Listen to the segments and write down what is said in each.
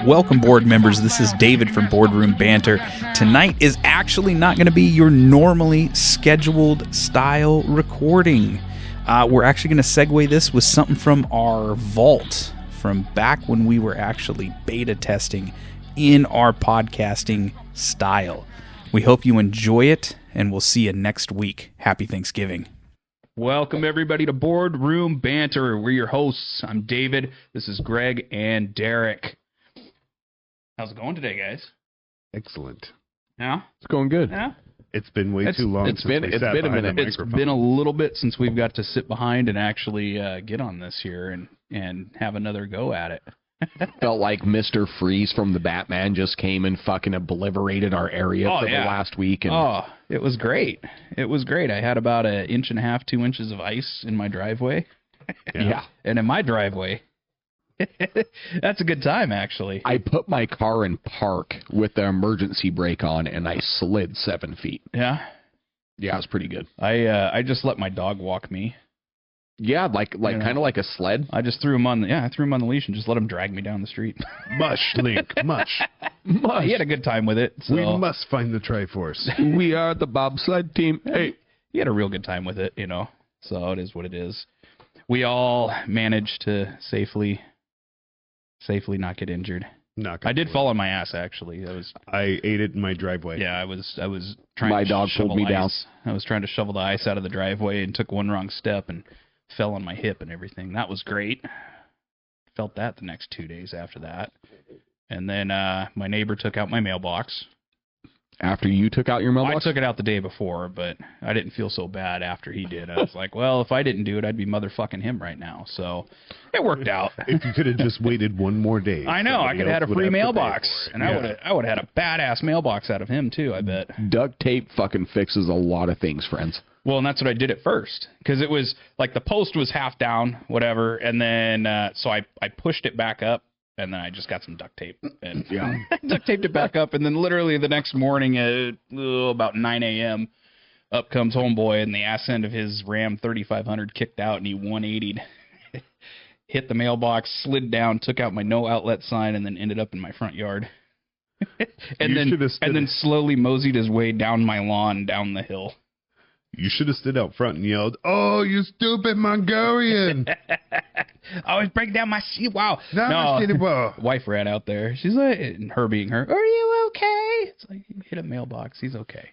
Welcome, board members. This is David from Boardroom Banter. Tonight is actually not going to be your normally scheduled style recording. We're actually going to segue this with something from our vault from back when we were actually beta testing in our podcasting style. We hope you enjoy it, and we'll see you next week. Happy Thanksgiving. Welcome, everybody, to Boardroom Banter. We're your hosts. I'm David. This is Greg and Derek. How's it going today, guys? Excellent. Yeah? It's going good. Yeah? It's been way too long. It's been a minute. It's been a little bit since we've got to sit behind and actually get on this here and have another go at it. Felt like Mr. Freeze from the Batman just came and fucking obliterated our area for the last week. And oh, it was great. It was great. I had about 1.5 inches, 2 inches of ice in my driveway. Yeah. And in my driveway, that's a good time, actually. I put my car in park with the emergency brake on, and I slid 7 feet. Yeah? Yeah, it was pretty good. I just let my dog walk me. Yeah, kind of like a sled. I just threw him on the leash and just let him drag me down the street. Mush, Link, mush. He had a good time with it. So. We must find the Triforce. We are the bobsled team. Hey, he had a real good time with it, So it is what it is. We all managed to safely not get injured. I did fall on my ass, actually. I ate it in my driveway. Yeah, I was trying my to dog shovel pulled me down. I was trying to shovel the ice out of the driveway and took one wrong step and fell on my hip and everything. That was great. Felt that the next 2 days after that. And then my neighbor took out my mailbox. After you took out your mailbox? I took it out the day before, but I didn't feel so bad after he did. I was like, well, if I didn't do it, I'd be motherfucking him right now. So it worked out. If you could have just waited one more day. I know. I could have had a free mailbox. And I would have had a badass mailbox out of him, too, I bet. Duct tape fucking fixes a lot of things, friends. Well, and that's what I did at first. Because it was, like, the post was half down, whatever. And then, so I pushed it back up. And then I just got some duct tape and duct taped it back up. And then literally the next morning at about 9 a.m., up comes homeboy, and the ass end of his Ram 3500 kicked out, and he 180'd, hit the mailbox, slid down, took out my no outlet sign, and then ended up in my front yard. and then slowly moseyed his way down my lawn, down the hill. You should have stood out front and yelled, "Oh, you stupid Mongolian!" I was breaking down my seat. Wow. No. Wife ran out there. She's like, and her being her, "Are you okay?" It's like, he hit a mailbox. He's okay.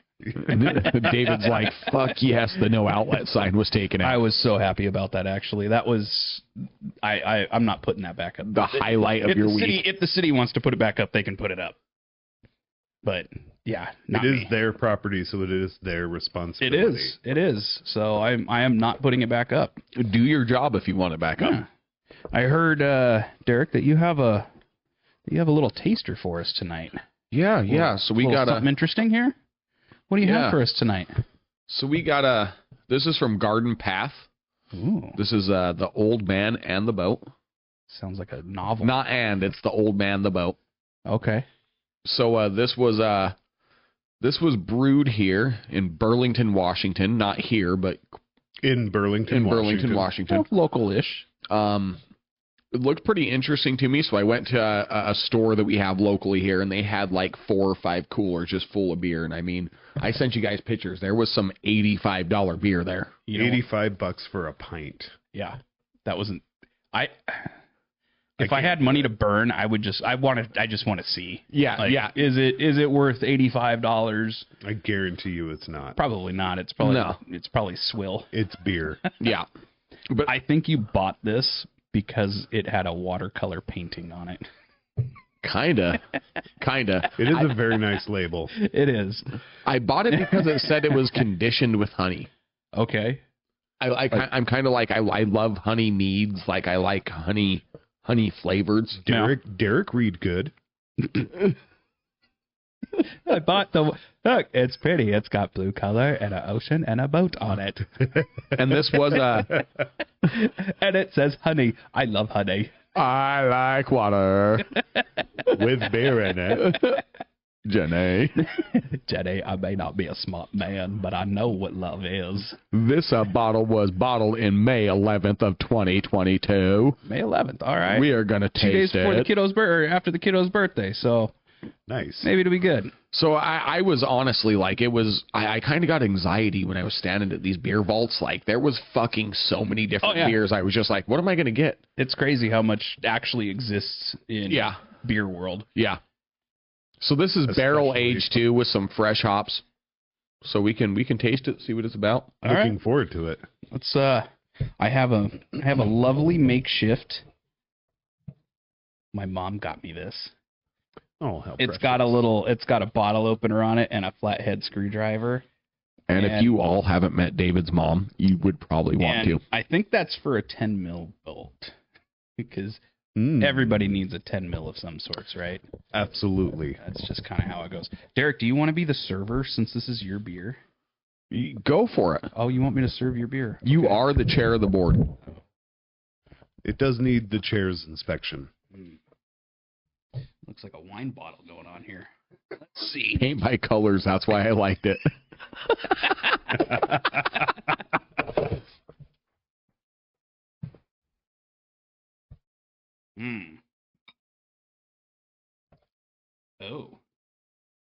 David's like, "Fuck yes, the no outlet sign was taken out." I was so happy about that, actually. That was, I'm not putting that back up. The highlight of your week. If the city wants to put it back up, they can put it up. But, yeah, not It is me. their property, so it is their responsibility. It is. So I am not putting it back up. Do your job if you want it back up. I heard, Derek, that you have a little taster for us tonight. Yeah. So we got something interesting here. What do you have for us tonight? So we got this is from Garden Path. Ooh. This is The Old Man and the Boat. Sounds like a novel. It's The Old Man, the Boat. Okay. So this was brewed here in Burlington, Washington. Not here, but in Burlington, Washington. Well, local-ish. It looked pretty interesting to me, so I went to a store that we have locally here, and they had like 4 or 5 coolers just full of beer. And I mean, I sent you guys pictures. There was some $85 beer there. $85 for a pint. Yeah, that wasn't. If I had money to burn, I just want to see. Yeah. Is it worth $85? I guarantee you, it's not. Probably not. It's probably swill. It's beer. Yeah, but I think you bought this because it had a watercolor painting on it. Kinda. It is a very nice label. It is. I bought it because it said it was conditioned with honey. Okay. I'm kind of like I love honey meads. Like I like honey flavors. Derek read good. I bought look, it's pretty. It's got blue color and an ocean and a boat on it. And this was and it says honey. I love honey. I like water. With beer in it. Jenny. Jenny, I may not be a smart man, but I know what love is. This bottle was bottled in May 11th of 2022. May 11th. All right. We are going to 2 days taste before the it. kiddo's birthday, or after the kiddo's birthday. So Nice. maybe it'll be good. So I was honestly like, I kind of got anxiety when I was standing at these beer vaults. Like, there was fucking so many different beers. I was just like, what am I going to get? It's crazy how much actually exists in beer world. Yeah. So this is barrel aged too with some fresh hops. So we can taste it, see what it's about. Looking forward to it. Let's I have a lovely makeshift. My mom got me this. Oh, hell. It's got a bottle opener on it and a flathead screwdriver. And if you all haven't met David's mom, you would probably want to. I think that's for a 10 mil bolt. Because everybody needs a 10 mil of some sorts, right? Absolutely. That's just kind of how it goes. Derek, do you want to be the server since this is your beer? Go for it. Oh, you want me to serve your beer? You are the chair of the board. It does need the chair's inspection. Looks like a wine bottle going on here. Let's see. Paint by colors. That's why I liked it. Oh.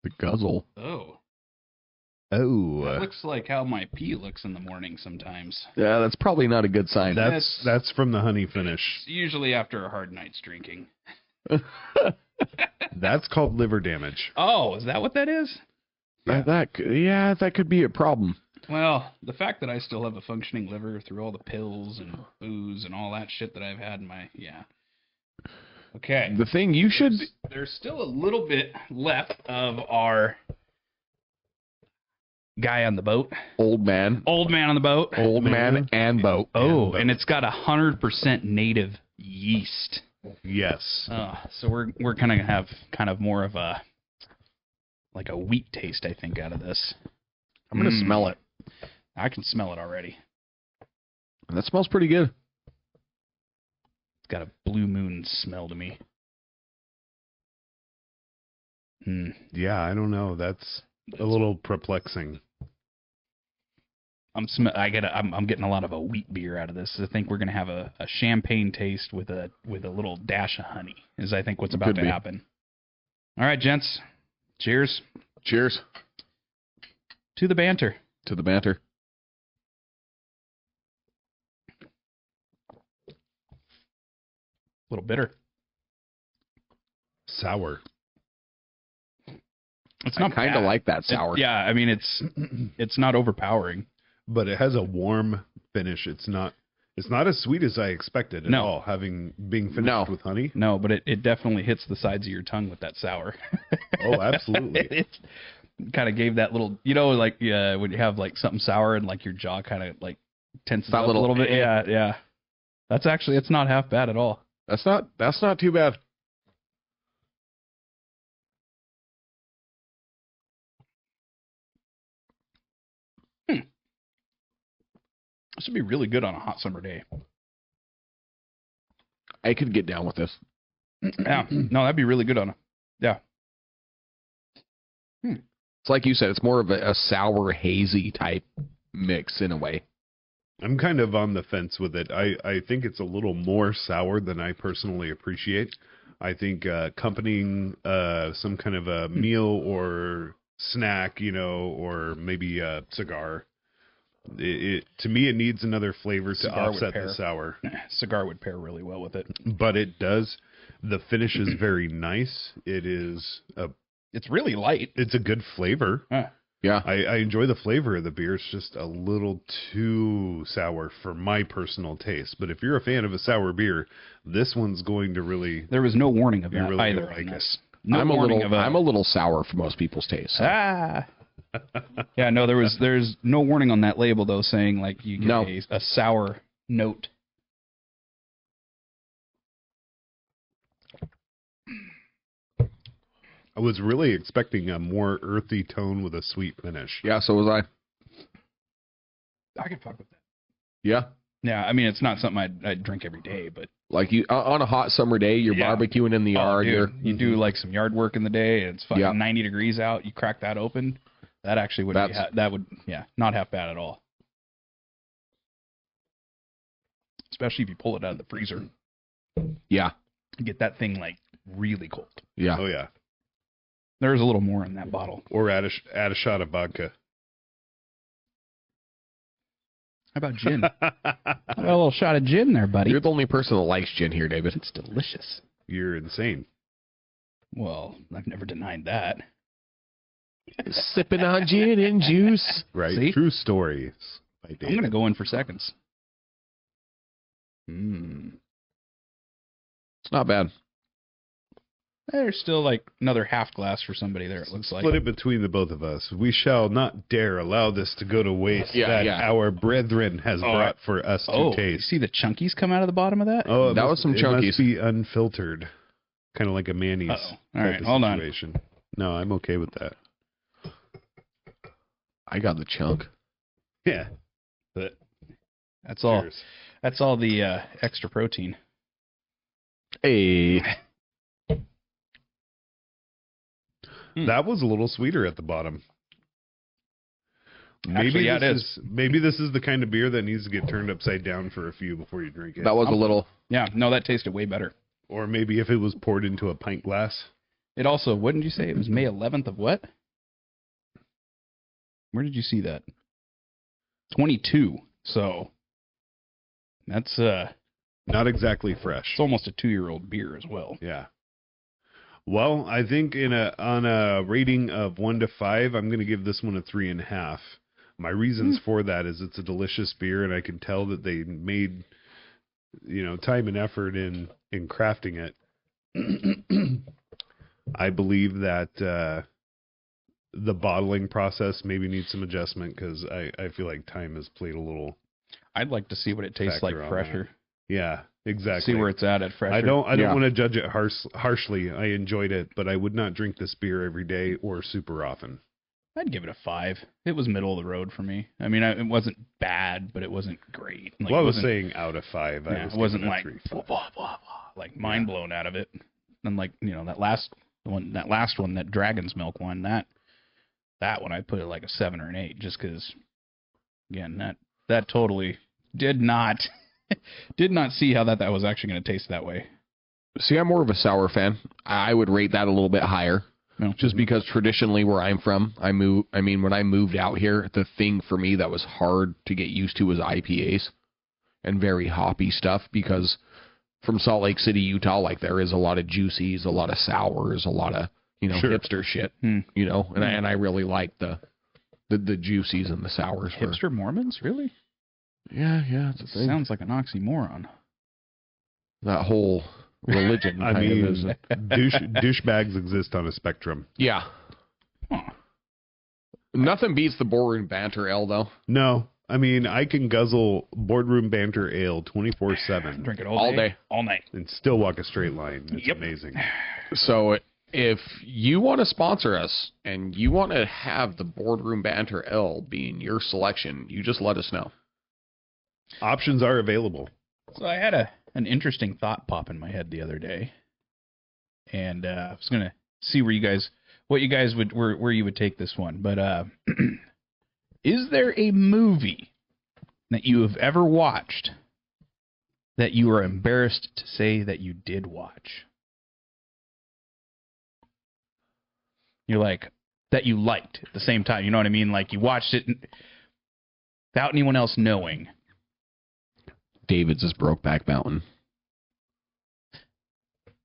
The guzzle. Oh. Oh. That looks like how my pee looks in the morning sometimes. Yeah, that's probably not a good sign. That's from the honey finish. Usually after a hard night's drinking. That's called liver damage. Oh, is that what that is? That could be a problem. Well, the fact that I still have a functioning liver through all the pills and booze and all that shit that I've had in my Okay. The thing you should There's still a little bit left of our guy on the boat. Old man on the boat. Old man and boat. Oh, and it's got 100% native yeast. Yes. So we're gonna have kind of more of a wheat taste, I think, out of this. I'm gonna smell it. I can smell it already. That smells pretty good. It's got a blue moon smell to me. Yeah, I don't know. That's a little perplexing. I'm getting a lot of a wheat beer out of this. I think we're gonna have a champagne taste with a little dash of honey. Is I think what's about to happen. All right, gents. Cheers. Cheers. To the banter. To the banter. A little bitter. Sour. It's not kind of like that sour. I mean it's not overpowering. But it has a warm finish. It's not as sweet as I expected at all, being finished with honey. No, but it definitely hits the sides of your tongue with that sour. Oh, absolutely. It kind of gave that little, when you have like something sour and like your jaw kind of like tenses up a little bit. Yeah. That's actually, it's not half bad at all. That's not too bad. This would be really good on a hot summer day. I could get down with this. Yeah. No, that'd be really good on a... Yeah. It's like you said, it's more of a sour, hazy type mix in a way. I'm kind of on the fence with it. I think it's a little more sour than I personally appreciate. I think accompanying some kind of a meal or snack, or maybe a cigar... to me, it needs another flavor to offset the sour. Cigar would pair really well with it. But it does. The finish is very nice. It's really light. It's a good flavor. Yeah. I enjoy the flavor of the beer. It's just a little too sour for my personal taste. But if you're a fan of a sour beer, this one's going to really... There was no warning of that really either like on this. it. I'm a little sour for most people's taste. So. Yeah, no, there's no warning on that label though, saying like you get a sour note. I was really expecting a more earthy tone with a sweet finish. Yeah, so was I. I can fuck with that. Yeah. Yeah, I mean it's not something I'd drink every day, but Like you on a hot summer day, you're barbecuing in the yard. Dude, you do like some yard work in the day, and it's fucking 90 degrees out. You crack that open. That actually would not half bad at all. Especially if you pull it out of the freezer. Yeah. You get that thing like really cold. Yeah. Oh yeah. There's a little more in that bottle. Or add a shot of vodka. How about gin? A little shot of gin there, buddy. You're the only person that likes gin here, David. It's delicious. You're insane. Well, I've never denied that. Sipping on gin and juice. Right. See? True stories. I'm going to go in for seconds. It's not bad. There's still like another half glass for somebody there, it looks like. Split it between the both of us. We shall not dare allow this to go to waste our brethren has brought for us to taste. You see the chunkies come out of the bottom of that? Oh, that was some It chunkies. must be unfiltered. Kind of like a mayonnaise. All right, hold on. No, I'm okay with that. I got the chunk. Yeah. But That's all. cheers. That's all the extra protein. Hey. That was a little sweeter at the bottom. Actually, it is. Maybe this is the kind of beer that needs to get turned upside down for a few before you drink it. That was a little. Yeah, no, that tasted way better. Or maybe if it was poured into a pint glass. It also, what did you say? It was May 11th of what? Where did you see that? 22. So that's Not exactly fresh. it's almost a 2-year-old beer as well. Yeah. Well, I think on a rating of 1 to 5, I'm going to give this one a 3.5. My reasons for that is it's a delicious beer, and I can tell that they made, time and effort in crafting it. I believe that the bottling process maybe needs some adjustment because I feel like time has played a little. I'd like to see what it tastes like factor on fresher. Yeah, exactly. See where it's at fresher. I don't want to judge it harshly. I enjoyed it, but I would not drink this beer every day or super often. I'd give it a 5. It was middle of the road for me. I mean, it wasn't bad, but it wasn't great. Like, Well, I was saying out of 5. Yeah, I it wasn't giving like it 3. blah, blah, blah, blah, like mind blown out of it. And like that last one, that Dragon's Milk one, that one I put it like a 7 or an 8, just because. Again, that totally did not see how that was actually going to taste that way. See, I'm more of a sour fan. I would rate that a little bit higher. No. Just because traditionally where I'm from, when I moved out here, the thing for me that was hard to get used to was IPAs and very hoppy stuff, because from Salt Lake City, Utah, like there is a lot of juicies, a lot of sours, a lot of, hipster shit, and I really like the juicies and the sours. Hipster Mormons, really? Yeah, it's a thing. Sounds like an oxymoron. That whole religion. I mean, douchebags exist on a spectrum. Yeah. Huh. Nothing beats the boardroom banter ale, though. No, I mean, I can guzzle boardroom banter ale 24/7. Drink it all day, all night, and still walk a straight line. It's amazing. So if you want to sponsor us and you want to have the boardroom banter ale being your selection, you just let us know. Options are available. So I had an interesting thought pop in my head the other day, and I was gonna see where you guys would take this one. But is there a movie that you have ever watched that you are embarrassed to say that you did watch? You're like, that you liked at the same time. You know what I mean? Like you watched it without anyone else knowing. David's is Brokeback Mountain.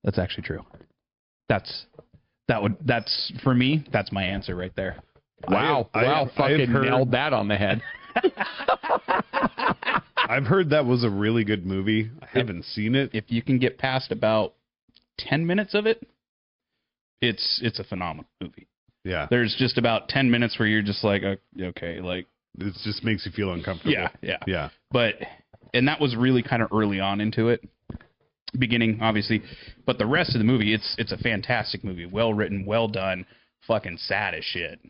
That's actually true. That's for me, that's my answer right there. Wow. Fucking nailed that on the head. I've heard that was a really good movie. I haven't seen it. If you can get past about 10 minutes of it, it's a phenomenal movie. Yeah. There's just about 10 minutes where you're just like, okay, like it just makes you feel uncomfortable. Yeah. And that was really kind of early on into it. Beginning, obviously. But the rest of the movie, it's a fantastic movie. Well written, well done, fucking sad as shit.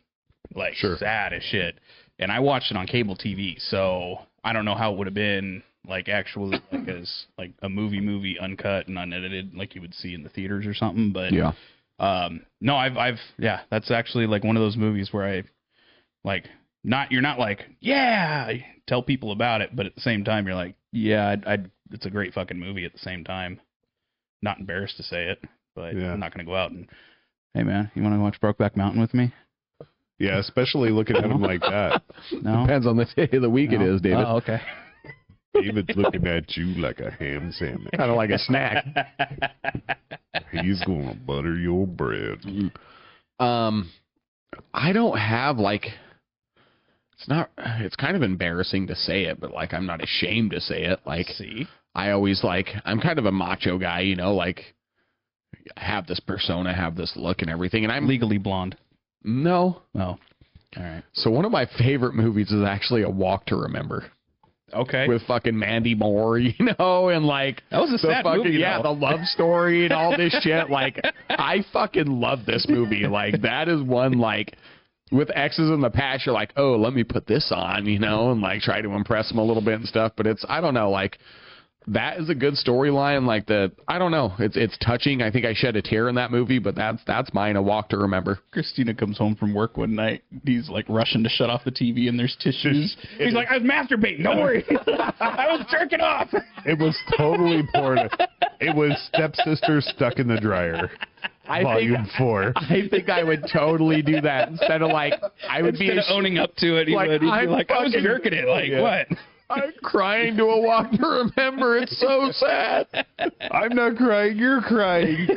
Like, sad as shit. And I watched it on cable TV, so I don't know how it would have been like actually like as like a movie uncut and unedited, like you would see in the theaters or something. But Yeah. no, I've that's actually like one of those movies where I like you're not like tell people about it, but at the same time you're like it's a great fucking movie at the same time. Not embarrassed to say it, but I'm not gonna go out and hey man, you want to watch Brokeback Mountain with me? Yeah, especially looking at him like that. No, Depends on the day of the week it is, David. Oh, okay. David's looking at you like a ham sandwich. Kind of like a snack. He's gonna butter your bread. I don't have like, it's kind of embarrassing to say it, but like I'm not ashamed to say it. Like, See, I always like, I'm kind of a macho guy, you know, like have this persona, have this look and everything. And I'm Legally Blonde. no. Oh, all right. So one of my favorite movies is actually A Walk to Remember. Okay. With fucking Mandy Moore, you know, and like That was a the sad fucking movie, the though. love story and all this shit. Like, I fucking love this movie. Like, that is one like with exes in the past. You're like, oh, let me put this on, you know, and like try to impress them a little bit and stuff. But it's I don't know, like that is a good storyline. Like I don't know, it's touching. I think I shed a tear in that movie, but that's mine. A Walk to Remember. Christina comes home from work one night. He's like rushing to shut off the TV, and there's tissues. He's like, I was masturbating. Don't worry. I was jerking off. It was totally porn. It was Stepsister Stuck in the Dryer. Volume 4. I think I would totally do that instead of like I would Instead of owning up to it, he'd like, be I'm like, I was fucking- jerking it. Like, Yeah. what? I'm crying to A Walk to Remember. It's so sad. I'm not crying. You're crying.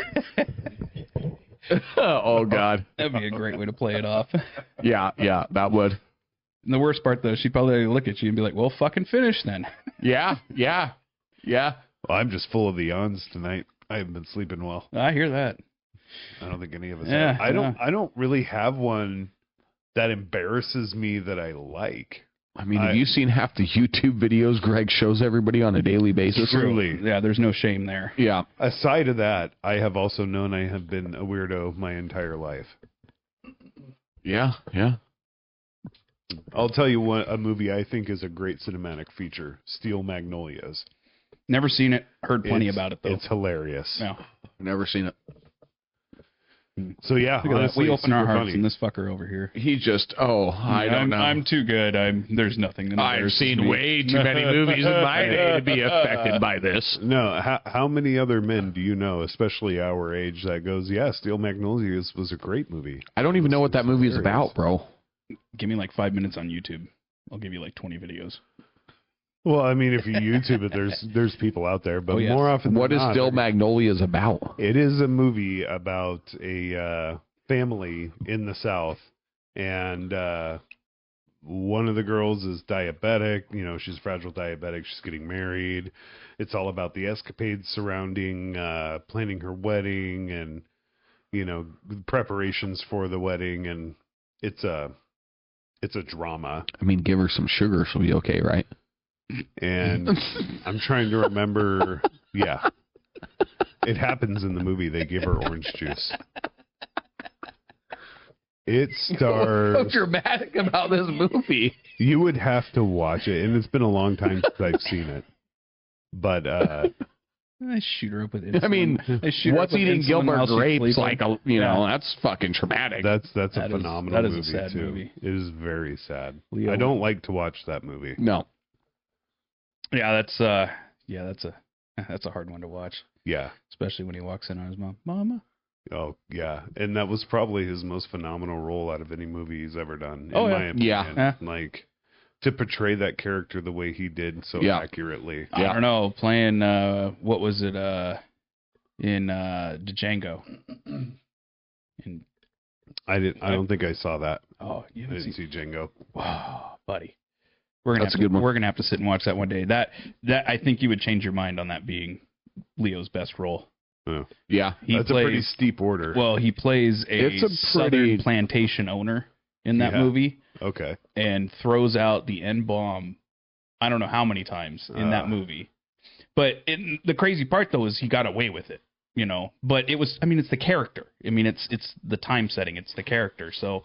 Oh God. That'd be a great way to play it off. Yeah, that would. And the worst part, though, she'd probably look at you and be like, well, fucking finish then. Yeah. Well, I'm just full of the yawns tonight. I haven't been sleeping well. I hear that. I don't think any of us Yeah, have. I don't really have one that embarrasses me that I like. I mean, have you seen half the YouTube videos Greg shows everybody on a daily basis? Truly. Yeah, there's no shame there. Yeah. Aside of that, I have also known I have been a weirdo my entire life. Yeah. I'll tell you what a movie I think is a great cinematic feature, Steel Magnolias. Never seen it. Heard plenty about it, though. It's hilarious. Yeah. Never seen it. So yeah, Look at that. honestly, We open our super hearts funny. in this fucker over here. He just, I don't know. I'm too good. There's nothing. that I've embarrasses seen me. way too many movies in my day to be affected by this. No, how many other men do you know, especially our age, that goes, yeah, Steel Magnolias was a great movie. I don't even know what that movie is about, bro. Give me like 5 minutes on YouTube. I'll give you like 20 videos. Well, I mean, if you YouTube it, there's people out there, but Oh, yes. more often What than is not, Still Magnolias about? it is a movie about a family in the South, and one of the girls is diabetic. You know, she's fragile diabetic. She's getting married. It's all about the escapades surrounding planning her wedding and, you know, preparations for the wedding, and it's a drama. I mean, give her some sugar, she'll be okay, right? And I'm trying to remember. Yeah, it happens in the movie. They give her orange juice. It So stars. dramatic about this movie. You would have to watch it, and it's been a long time since I've seen it. But I shoot her up with insulin. I mean, I shoot her what's up with eating insulin while Gilbert she's grapes sleeping. like you know, that's fucking traumatic. that's a That is- phenomenal that is a movie sad too. movie. It is very sad. Leo- I don't like to watch that movie. No. Yeah, that's a hard one to watch, Yeah. especially when he walks in on his mom. Mama. Oh yeah, and that was probably his most phenomenal role out of any movie he's ever done. Oh, in yeah. my opinion. Yeah. Like to portray that character the way he did so Yeah. accurately. I don't know, playing what was it in Django? I don't think I saw that. Oh, you I haven't didn't seen. see Django. Wow, buddy. We're That's a good one. We're gonna have to sit and watch that one day. That I think you would change your mind on that being Leo's best role. Oh. Yeah. He That's plays, a pretty steep order. Well, he plays It's a southern pretty- plantation owner in that Yeah. movie Okay. and throws out the N-bomb I don't know how many times in that movie. But the crazy part, though, is he got away with it, you know. But it was, I mean, it's the character. I mean, it's the time setting. It's the character. So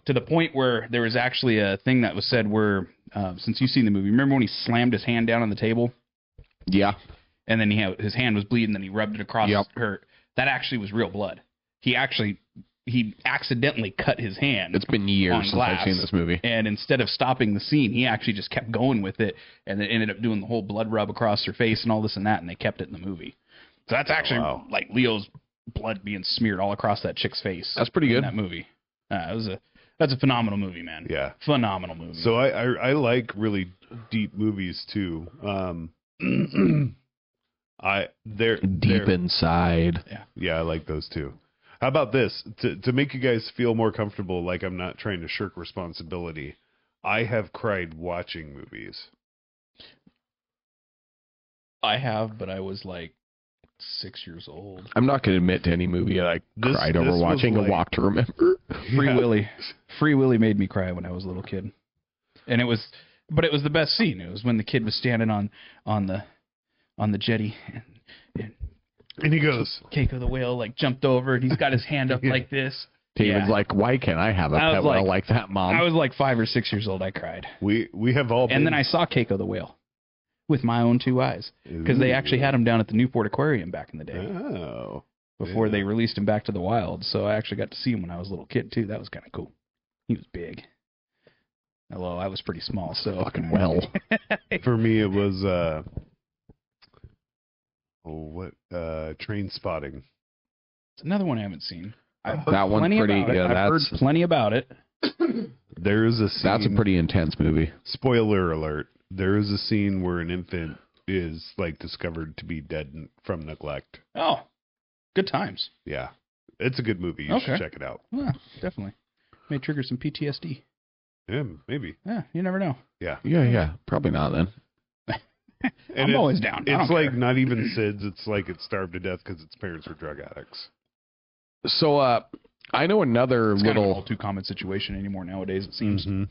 to the point where there was actually a thing that was said where, since you've seen the movie, remember when he slammed his hand down on the table? Yeah. And then his hand was bleeding, then he rubbed it across her. That actually was real blood. He accidentally cut his hand. It's been years since I've seen this movie. And instead of stopping the scene, he actually just kept going with it, and then ended up doing the whole blood rub across her face and all this and that, and they kept it in the movie. So that's actually like Leo's blood being smeared all across that chick's face. That's pretty good. In that movie. That's a phenomenal movie, man. Yeah. Phenomenal movie. So I like really deep movies too. They're Deep inside. Yeah, I like those too. How about this? To make you guys feel more comfortable, like I'm not trying to shirk responsibility, I have cried watching movies. I have, but I was like 6 years old. I'm not going to admit to any movie I cried over watching A Walk to Remember. Free Willy made me cry when I was a little kid. And it was the best scene. It was when the kid was standing on the jetty and he goes, Keiko the whale like jumped over and he's got his hand up like this. David's like, why can't I have a pet whale like that, Mom? I was like 5 or 6 years old. I cried. We have all been... And then I saw Keiko the whale with my own 2 eyes because they actually had him down at the Newport Aquarium back in the day. Oh. Before they released him back to the wild. So I actually got to see him when I was a little kid too. That was kind of cool. He was big. Hello, I was pretty small, so fucking well. For me, it was Train Spotting. It's another one I haven't seen. That one's pretty. Yeah, I've heard plenty about it. There is a scene. That's a pretty intense movie. Spoiler alert: there is a scene where an infant is like discovered to be dead from neglect. Oh, good times. Yeah, it's a good movie. You should check it out. Yeah, definitely. May trigger some PTSD. Yeah, maybe. Yeah, you never know. Yeah. Yeah. Probably not then. And I'm always down. It's like not even SIDS. It's like it's starved to death because its parents were drug addicts. So I know another it's little... kind of an all too common situation anymore nowadays, it seems. Mm-hmm.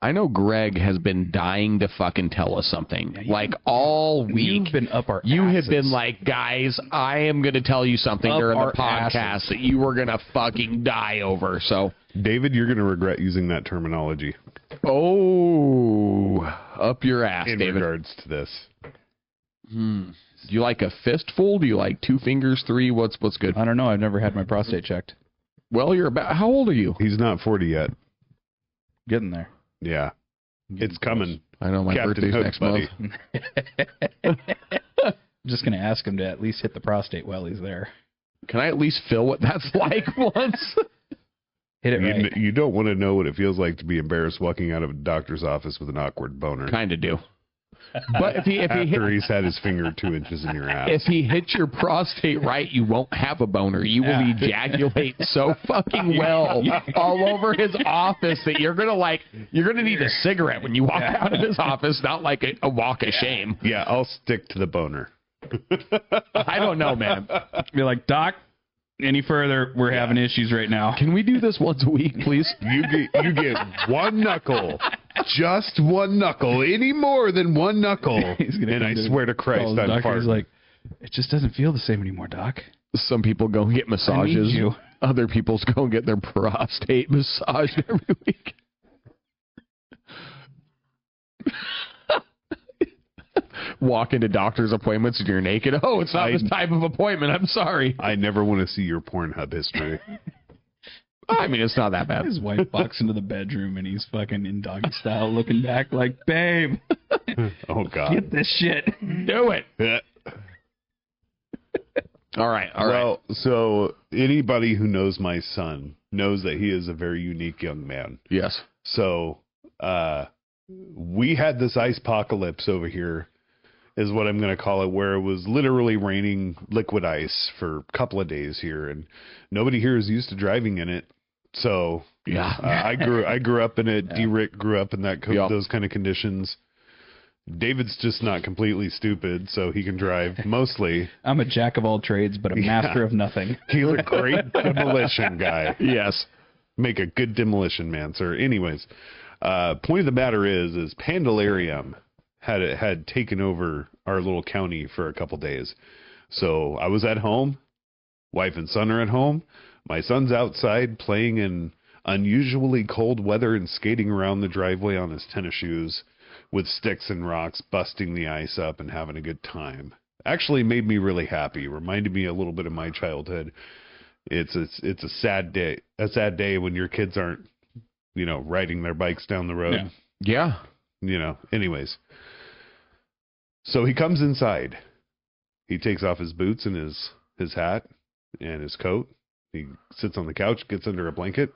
I know Greg has been dying to fucking tell us something. Yeah, like all week. You've been up our You asses. have been like, guys, I am going to tell you something up during the podcast asses. that you were going to fucking die over. So, David, you're going to regret using that terminology. Oh, up your ass, in David. regards to this. Do you like a fistful? Do you like 2 fingers, 3? What's good? I don't know. I've never had my prostate checked. Well, you're about... How old are you? He's not 40 yet. Getting there. Yeah. It's coming. I know my Captain birthday's Hook, next buddy. month. I'm just going to ask him to at least hit the prostate while he's there. Can I at least feel what that's like once? Hit it right. You don't want to know what it feels like to be embarrassed walking out of a doctor's office with an awkward boner. Kind of do. But After he's had his finger 2 inches in your ass. If he hits your prostate right, you won't have a boner. You will ejaculate so fucking well all over his office that you're gonna need a cigarette when you walk out of his office, not like a walk of shame. Yeah, I'll stick to the boner. I don't know, man. Be like, Doc, any further, we're having issues right now. Can we do this once a week, please? You get 1 knuckle. Just 1 knuckle. Any more than 1 knuckle. And I swear to Christ, I'm farting. He's like, it just doesn't feel the same anymore, Doc. Some people go and get massages. Other people go and get their prostate massaged every week. Walk into doctor's appointments and you're naked. Oh, it's not this type of appointment. I'm sorry. I never want to see your Pornhub history. I mean, it's not that bad. His wife walks into the bedroom and he's fucking in doggy style looking back like, babe. Oh, God. Get this shit. Do it. All right. Well, so anybody who knows my son knows that he is a very unique young man. Yes. So we had this ice apocalypse over here, is what I'm going to call it, where it was literally raining liquid ice for a couple of days here, and nobody here is used to driving in it. So yeah, I grew up in it. Yeah. D-Rick grew up in those kind of conditions. David's just not completely stupid, so he can drive mostly. I'm a jack of all trades, but a master of nothing. He's a great demolition guy. Yes. Make a good demolition man, sir. Anyways, point of the matter is Pandalarium had taken over our little county for a couple days. So I was at home. Wife and son are at home. My son's outside playing in unusually cold weather and skating around the driveway on his tennis shoes with sticks and rocks, busting the ice up and having a good time. Actually made me really happy. Reminded me a little bit of my childhood. It's a sad day when your kids aren't, riding their bikes down the road. Yeah. Anyways. So he comes inside. He takes off his boots and his hat and his coat. He sits on the couch, gets under a blanket,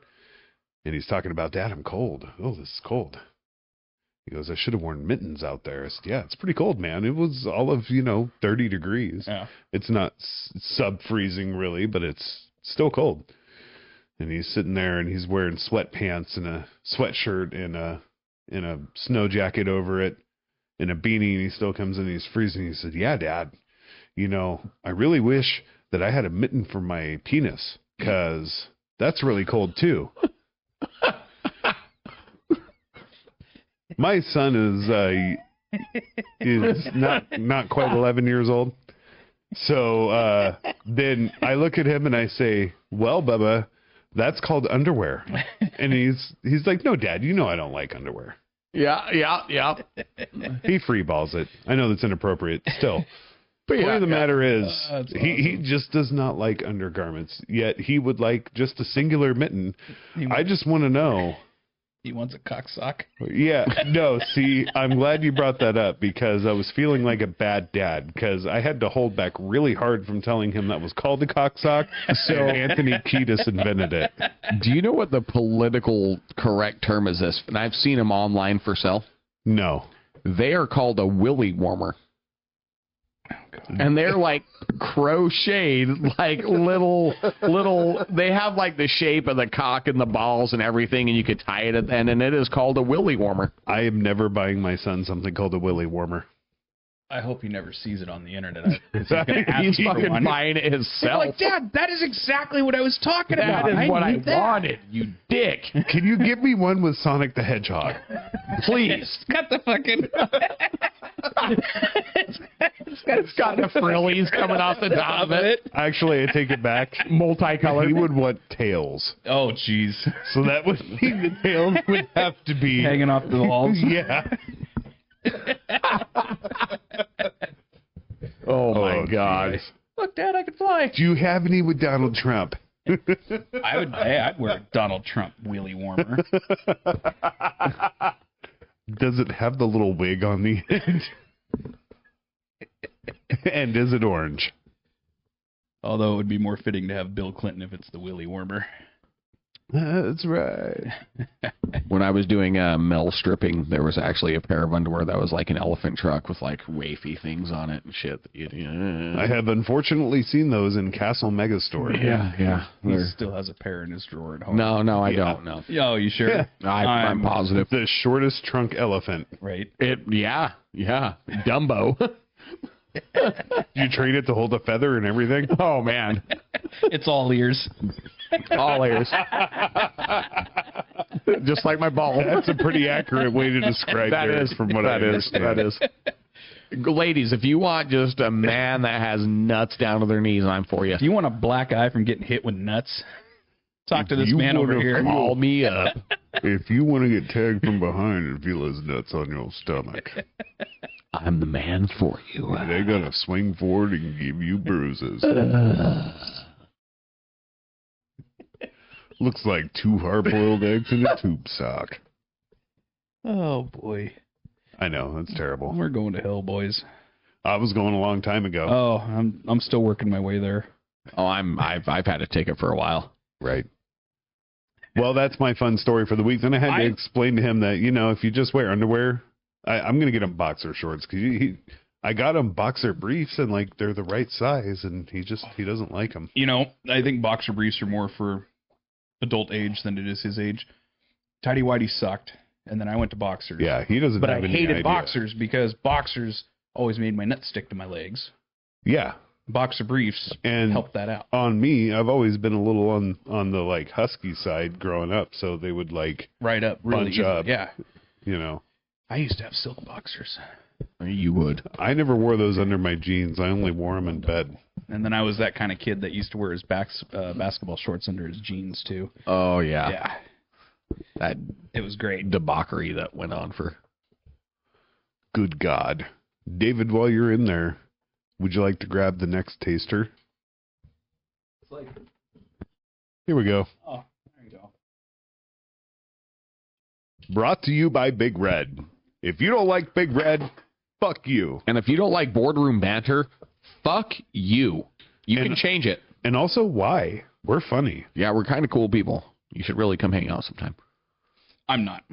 and he's talking about, Dad, I'm cold. Oh, this is cold. He goes, I should have worn mittens out there. I said, yeah, it's pretty cold, man. It was all of, 30 degrees. Yeah. It's not sub-freezing really, but it's still cold. And he's sitting there and he's wearing sweatpants and a sweatshirt and a snow jacket over it and a beanie, and he still comes in and he's freezing. He said, yeah, Dad, I really wish that I had a mitten for my penis, because that's really cold too. My son is not quite 11 years old. So then I look at him and I say, well, Bubba, that's called underwear. And he's like, no, Dad, I don't like underwear. Yeah. He free balls it. I know that's inappropriate still. But point of the matter is, he just does not like undergarments, yet he would like just a singular mitten. I just want to know. He wants a cock sock. Yeah, no, see, I'm glad you brought that up, because I was feeling like a bad dad, because I had to hold back really hard from telling him that was called a cock sock, so Anthony Kiedis invented it. Do you know what the political correct term is this? And I've seen them online for sale. No. They are called a willy warmer. And they're like crocheted, like little, they have like the shape of the cock and the balls and everything, and you could tie it at the end, and it is called a willy warmer. I am never buying my son something called a willy warmer. I hope he never sees it on the internet. He's fucking buying it himself. Like, Dad, that is exactly what I was talking about. That is what I wanted, you dick. Can you give me one with Sonic the Hedgehog? Please. It's got the fucking... it's got the frillies coming off the top of it. Actually, I take it back. Multicolored. He would want tails. Oh, jeez. So that would mean the tails would have to be... hanging off the walls? Yeah. Oh my God! Geez. Look, Dad, I can fly. Do you have any with Donald Trump? I'd wear a Donald Trump wheelie warmer. Does it have the little wig on the end? And is it orange? Although it would be more fitting to have Bill Clinton if it's the wheelie warmer. That's right. When I was doing mail stripping, there was actually a pair of underwear that was like an elephant truck with like wafy things on it and shit. I have unfortunately seen those in Castle Megastore. Yeah. He still has a pair in his drawer at home. No, I don't know. Oh, you sure? Yeah. I'm positive. The shortest trunk elephant. Right. Yeah. Dumbo. You train it to hold a feather and everything? Oh, man. It's all ears. All ears. Just like my ball. That's a pretty accurate way to describe it. From what I understand. That is. Ladies, if you want just a man that has nuts down to their knees, I'm for you. If you want a black eye from getting hit with nuts, talk to this man over here. Call me up. If you want to get tagged from behind and feel his nuts on your stomach, I'm the man for you. They gotta swing forward and give you bruises. Looks like 2 hard-boiled eggs in a tube sock. Oh boy, I know, that's terrible. We're going to hell, boys. I was going a long time ago. Oh, I'm still working my way there. Oh, I've had a ticket for a while. Right. Well, that's my fun story for the week. Then I had to explain to him that, if you just wear underwear, I'm going to get him boxer shorts, because I got him boxer briefs and like they're the right size, and he doesn't like them. I think boxer briefs are more for adult age than it is his age. Tidy Whitey sucked, and then I went to boxers. Yeah, he doesn't. But have I any hated idea. boxers because boxers always made my nuts stick to my legs. Yeah. Boxer briefs and help that out. On me, I've always been a little on the like husky side growing up, so they would like right up, really bunch up. Yeah. I used to have silk boxers. You would. I never wore those under my jeans. I only wore them in bed. And then I was that kind of kid that used to wear his basketball shorts under his jeans too. Oh yeah. Yeah. That It was great. debauchery that went on for. Good God. David, while you're in there, would you like to grab the next taster? It's like, Here we go. oh, there you go. Brought to you by Big Red. If you don't like Big Red, fuck you. And if you don't like boardroom banter, fuck you. You can change it. And also, why? We're funny. Yeah, we're kind of cool people. You should really come hang out sometime. I'm not.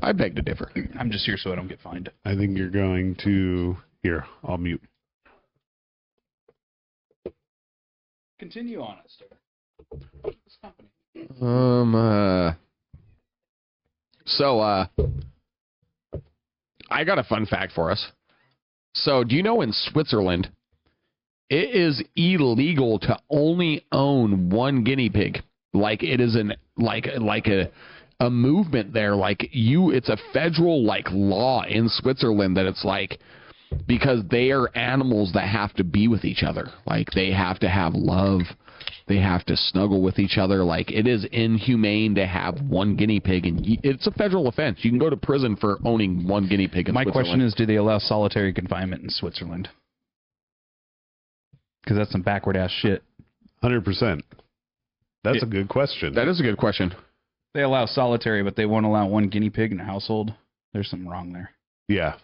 I beg to differ. I'm just here so I don't get fined. I think you're going to... Here, I'll mute. Continue on it, sir. This company. I got a fun fact for us. So, do you know in Switzerland, it is illegal to only own one guinea pig? Like it is a movement there. It's a federal law in Switzerland that it's because they are animals that have to be with each other. They have to have love. They have to snuggle with each other. It is inhumane to have one guinea pig, and it's a federal offense. You can go to prison for owning one guinea pig in My Switzerland. question is, do they allow solitary confinement in Switzerland? Because that's some backward ass shit. 100%. That's a good question. That is a good question. They allow solitary, but they won't allow one guinea pig in a household. There's something wrong there. Yeah.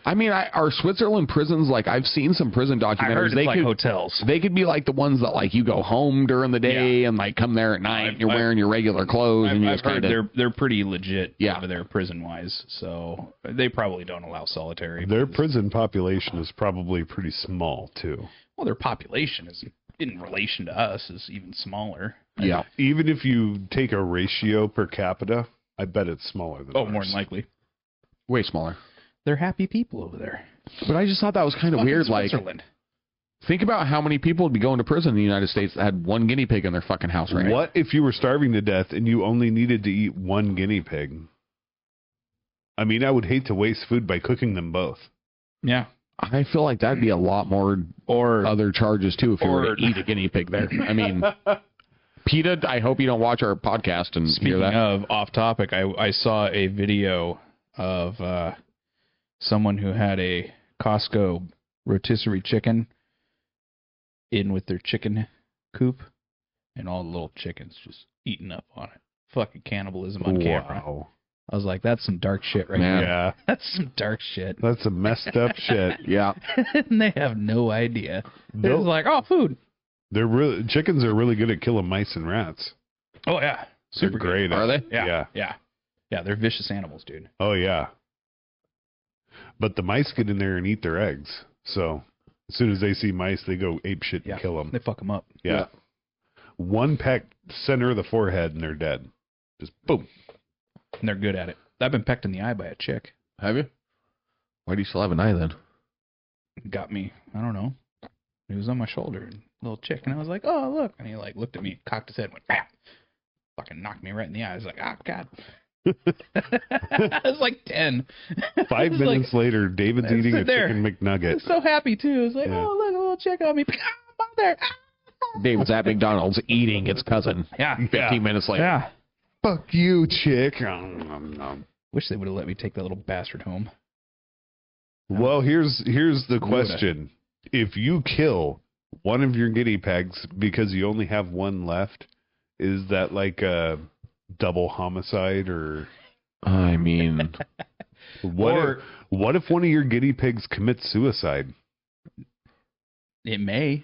I mean, are Switzerland prisons I've seen some prison documentaries? I heard it's hotels. They could be the ones that you go home during the day and come there at night. And you're wearing your regular clothes and you I've just heard kind of. they're pretty legit Yeah. over there prison wise. So they probably don't allow solitary. Their prison population is probably pretty small, too. Well, their population is in relation to us is even smaller. Yeah. Even if you take a ratio per capita, I bet it's smaller than ours. More than likely. Way smaller. They're happy people over there. But I just thought that was kind of Fucking weird. Switzerland. Think about how many people would be going to prison in the United States that had one guinea pig in their fucking house, right? What if you were starving to death and you only needed to eat one guinea pig? I mean, I would hate to waste food by cooking them both. Yeah. I feel like that'd be a lot more Or other charges, too, if you were to eat a guinea pig there. I mean, PETA, I hope you don't watch our podcast and speaking hear that. of off topic, I saw a video of someone who had a Costco rotisserie chicken in with their chicken coop, and all the little chickens just eating up on it. Fucking cannibalism on camera. Wow. I was like, that's some dark shit right Man. there. Yeah. That's some dark shit. That's some messed up shit. Yeah. And they have no idea. They're Nope. just like, oh, food. Chickens are really good at killing mice and rats. Oh, yeah. They're Super great. Are they? Yeah. Yeah, they're vicious animals, dude. Oh, yeah. But the mice get in there and eat their eggs. So as soon as they see mice, they go ape shit and kill them. They fuck them up. Yeah. One peck center of the forehead and they're dead. Just boom. And they're good at it. I've been pecked in the eye by a chick. Have you? Why do you still have an eye then? Got me. I don't know. He was on my shoulder, little chick, and I was like, "Oh, look!" And he looked at me, cocked his head, went, "Bam!" Fucking knocked me right in the eye. I was like, "Oh God!" I was like 10. 5 minutes later, David's I eating a sit there. chicken I McNugget. was so happy too. I was like, Yeah. "Oh, look, a little chick on me!" Mother! David's at McDonald's eating its cousin. Yeah, 15 minutes later. yeah. Fuck you, chick. Wish they would have let me take that little bastard home. Well, here's the question. If you kill one of your guinea pigs because you only have one left, is that like a double homicide or I mean, what if one of your guinea pigs commits suicide? It may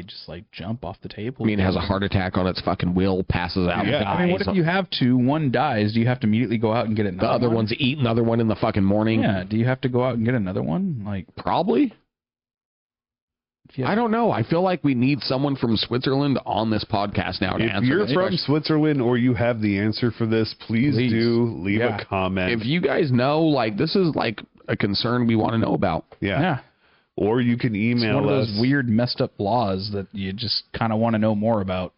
just jump off the table. I mean, it has a heart attack on its fucking wheel, passes out. Yeah. I mean, what if you have two? One dies. Do you have to immediately go out and get another? The other one? one's eating another one in the fucking morning? Yeah. Do you have to go out and get another one? Probably. If I don't know. I feel like we need someone from Switzerland on this podcast now to If answer you're this from question. Switzerland or you have the answer for this, please do leave Yeah. a comment. If you guys know, this is a concern we want to know about. Yeah. Or you can It's email one of us. those weird, messed up laws that you just kind of want to know more about.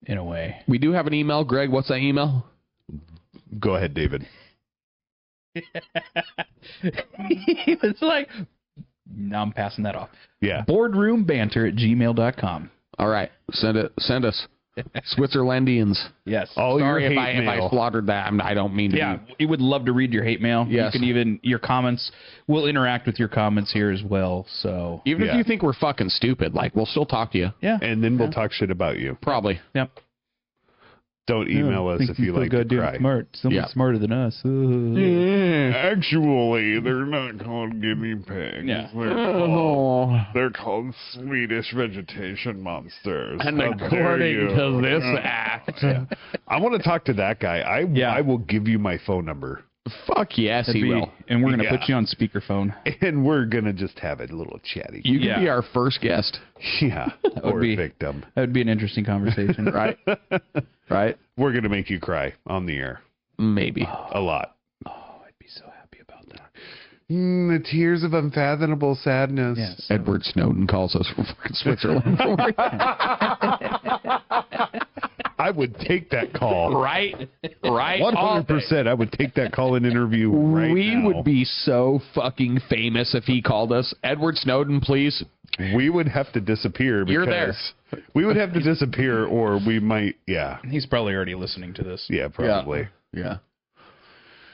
In a way. We do have an email. Greg, what's that email? Go ahead, David. He was like, "No, I'm passing that off." Yeah. Boardroombanter@gmail.com. All right. Send us. Switzerlandians. Yes. All Sorry your if hate I mail. slaughtered that. I don't mean to. Yeah, Be, we would love to read your hate mail. Yes. You can even, your comments, we'll interact with your comments here as well. So, even if Yeah. you think we're fucking stupid, like we'll still talk to you. yeah. And then we'll talk shit about you. Probably. Yep. Don't email us if you like to cry. smart. Someone Yeah. smarter than us. Actually, they're not called guinea pigs. Yeah. They're called Swedish vegetation monsters. And How dare according you. to this act, I want to talk to that guy. I will give you my phone number. fuck yes, he will. And we're going to Yeah. put you on speaperphone. And we're going to just have a little chatty. You can Yeah. be our first guest, Yeah. Or be- victim. That would be an interesting conversation. right? Right? We're going to make you cry on the air. Maybe. A lot. Oh, I'd be so happy about that. The tears of unfathomable sadness. Yes. Edward Snowden calls us from fucking Switzerland. I would take that call. right? Right? 100%. I would take that call and interview right We now. would be so fucking famous if he called us. Edward Snowden, please. We would have to disappear because You're there. we would have to disappear, or we might. Yeah. He's probably already listening to this. Yeah, probably. Yeah.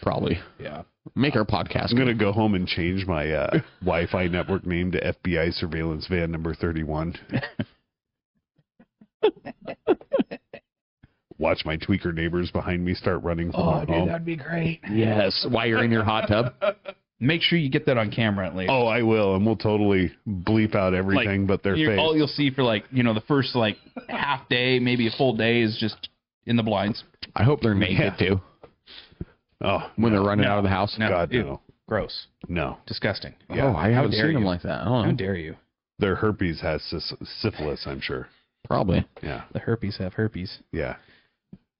Probably. Yeah. Make our podcast. I'm going to go home and change my Wi-Fi network name to FBI surveillance van number 31. Watch my tweaker neighbors behind me start running from home. that'd be great. Yes. While you're in your hot tub. Make sure you get that on camera at least. Oh, I will, and we'll totally bleep out everything but their face. All you'll see for the first half day, maybe a full day is just in the blinds. I hope they're naked too Oh, when they're running No. out of the house. No, God, ew. no. Gross. No. Disgusting. Yeah. Oh, I haven't dare seen them you. like that. I don't How know. dare you? Their herpes has syphilis, I'm sure. Probably. Yeah. The herpes have herpes. Yeah.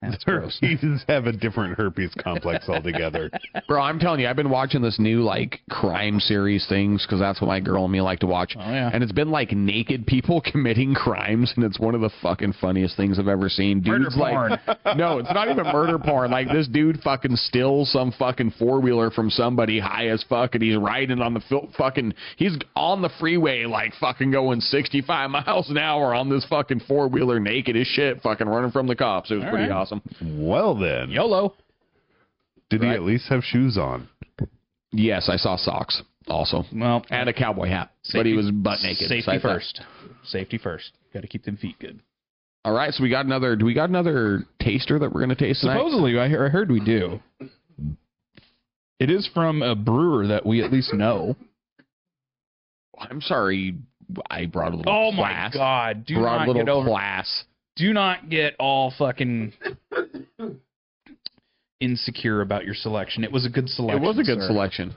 That's gross. Herpes have a different herpes complex altogether. Bro, I'm telling you, I've been watching this new crime series things because that's what my girl and me like to watch. Oh, yeah. And it's been naked people committing crimes, and it's one of the fucking funniest things I've ever seen. Murder Dude's porn. no, it's not even murder porn. This dude fucking steals some fucking 4-wheeler from somebody high as fuck, and he's riding on the he's on the freeway fucking going 65 miles an hour on this fucking 4-wheeler naked as shit, fucking running from the cops. It was pretty right. awesome. Well, then. YOLO. Did he Right. at least have shoes on? Yes, I saw socks also. Well, And a cowboy hat. But he was butt naked. Safety So I thought- first. Safety first. Got to keep them feet good. All right, so do we got another taster that we're going to taste tonight? Supposedly, I heard we do. It is from a brewer that we at least know. I'm sorry, I brought a little Oh class. my God! Do Brought not a little get over. class. Do not get all fucking insecure about your selection. It was a good selection. It was a good sir. selection.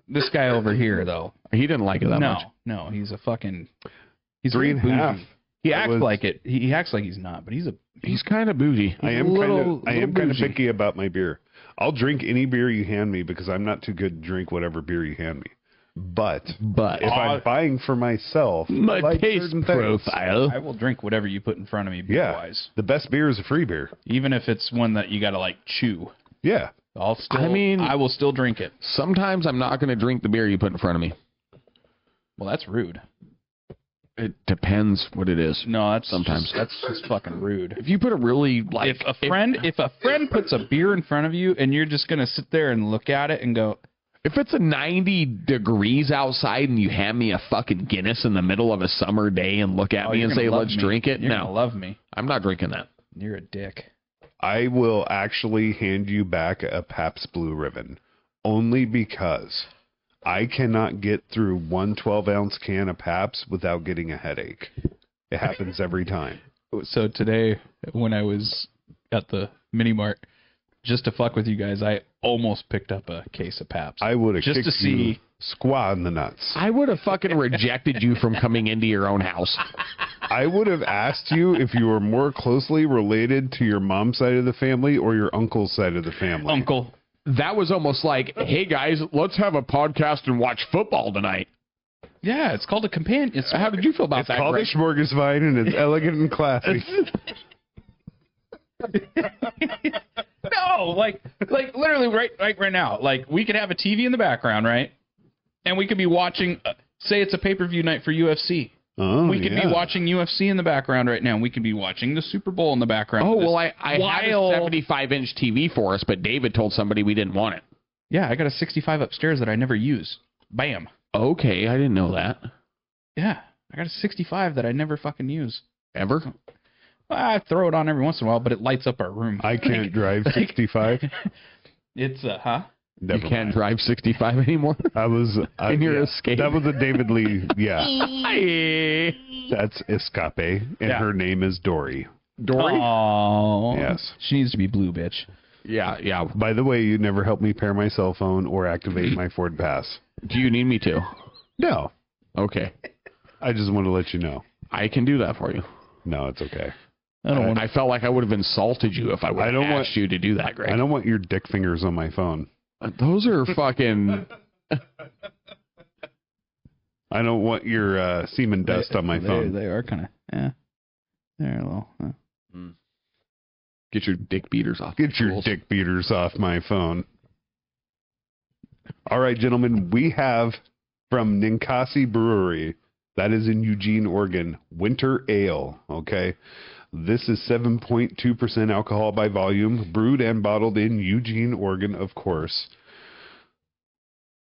This guy over here, though. He didn't like it that much. No, he's a fucking. He's 3.5. really bougie. He That acts was- like it. He acts like he's not, but he's a. He's kind of bougie. I He's am a kind little of bougie. picky about my beer. I'll drink any beer you hand me because I'm not too good to drink whatever beer you hand me. But But if I'm buying for myself, my I like taste certain things. profile. I will drink whatever you put in front of me. Yeah, Beer-wise. the best beer is a free beer. Even if it's one that you got to chew. Yeah, I will still drink it. Sometimes I'm not going to drink the beer you put in front of me. Well, that's rude. It depends what it is. No, that's Sometimes. that's just fucking rude. If you put a really If a friend puts a beer in front of you and you're just gonna sit there and look at it and go, if it's a 90 degrees outside and you hand me a fucking Guinness in the middle of a summer day and look at me you're and gonna say, love let's me. drink it, You're no, gonna love me. I'm not drinking that. You're a dick. I will actually hand you back a Pabst Blue Ribbon only because I cannot get through one 12-ounce can of Pabst without getting a headache. It happens every time. So today, when I was at the mini mart, just to fuck with you guys, I almost picked up a case of Pabst. I would have Just kicked to see- you squat in the nuts. I would have fucking rejected you from coming into your own house. I would have asked you if you were more closely related to your mom's side of the family or your uncle's side of the family. Uncle. That was almost like, hey guys, let's have a podcast and watch football tonight. Yeah, it's called a companion. How did you feel about It's that, called Greg? a smorgasbord and it's elegant and classy. No, like literally right now. We could have a TV in the background, right? And we could be watching. Say it's a pay-per-view night for UFC. Oh, We could be watching UFC in the background right now. We could be watching the Super Bowl in the background. Oh, well, I had a 75-inch TV for us, but David told somebody we didn't want it. Yeah, I got a 65 upstairs that I never use. Bam. Okay, I didn't know that. Yeah, I got a 65 that I never fucking use. Ever? Well, I throw it on every once in a while, but it lights up our room. I can't drive 65. It's, huh? Never You can't mind. drive 65 anymore? In your Escape? That was a David Lee. Yeah. That's Escape, and Yeah. her name is Dory. Dory? Oh. Yes. She needs to be blue, bitch. Yeah. By the way, you never helped me pair my cell phone or activate my Ford Pass. Do you need me to? No. Okay. I just want to let you know. I can do that for you. No, it's okay. I felt like I would have insulted you if I would have asked you to do that, Greg. I don't want your dick fingers on my phone. Those are fucking... I don't want your semen dust on my phone. They are kind of, yeah. They're a little, Get your dick beaters off. Get your dick beaters off my phone. All right, gentlemen, we have from Ninkasi Brewery, that is in Eugene, Oregon, Winter Ale, okay? This is 7.2% alcohol by volume, brewed and bottled in Eugene, Oregon, of course.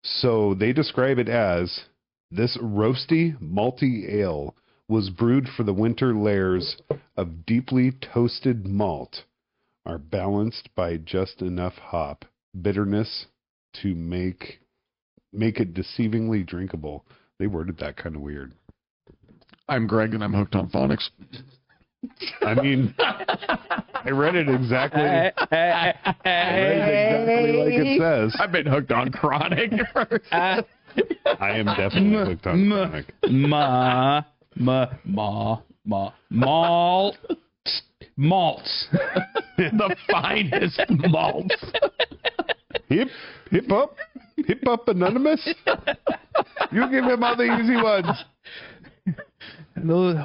So they describe it as, this roasty, malty ale was brewed for the winter layers of deeply toasted malt, are balanced by just enough hop bitterness to make it deceivingly drinkable. They worded that kind of weird. I'm Greg, and I'm hooked on phonics. I mean, I read it exactly. I read it exactly like it says. I've been hooked on chronic. I am definitely hooked on chronic. Malts. The finest malts. Hip up, anonymous. You give him all the easy ones. Those This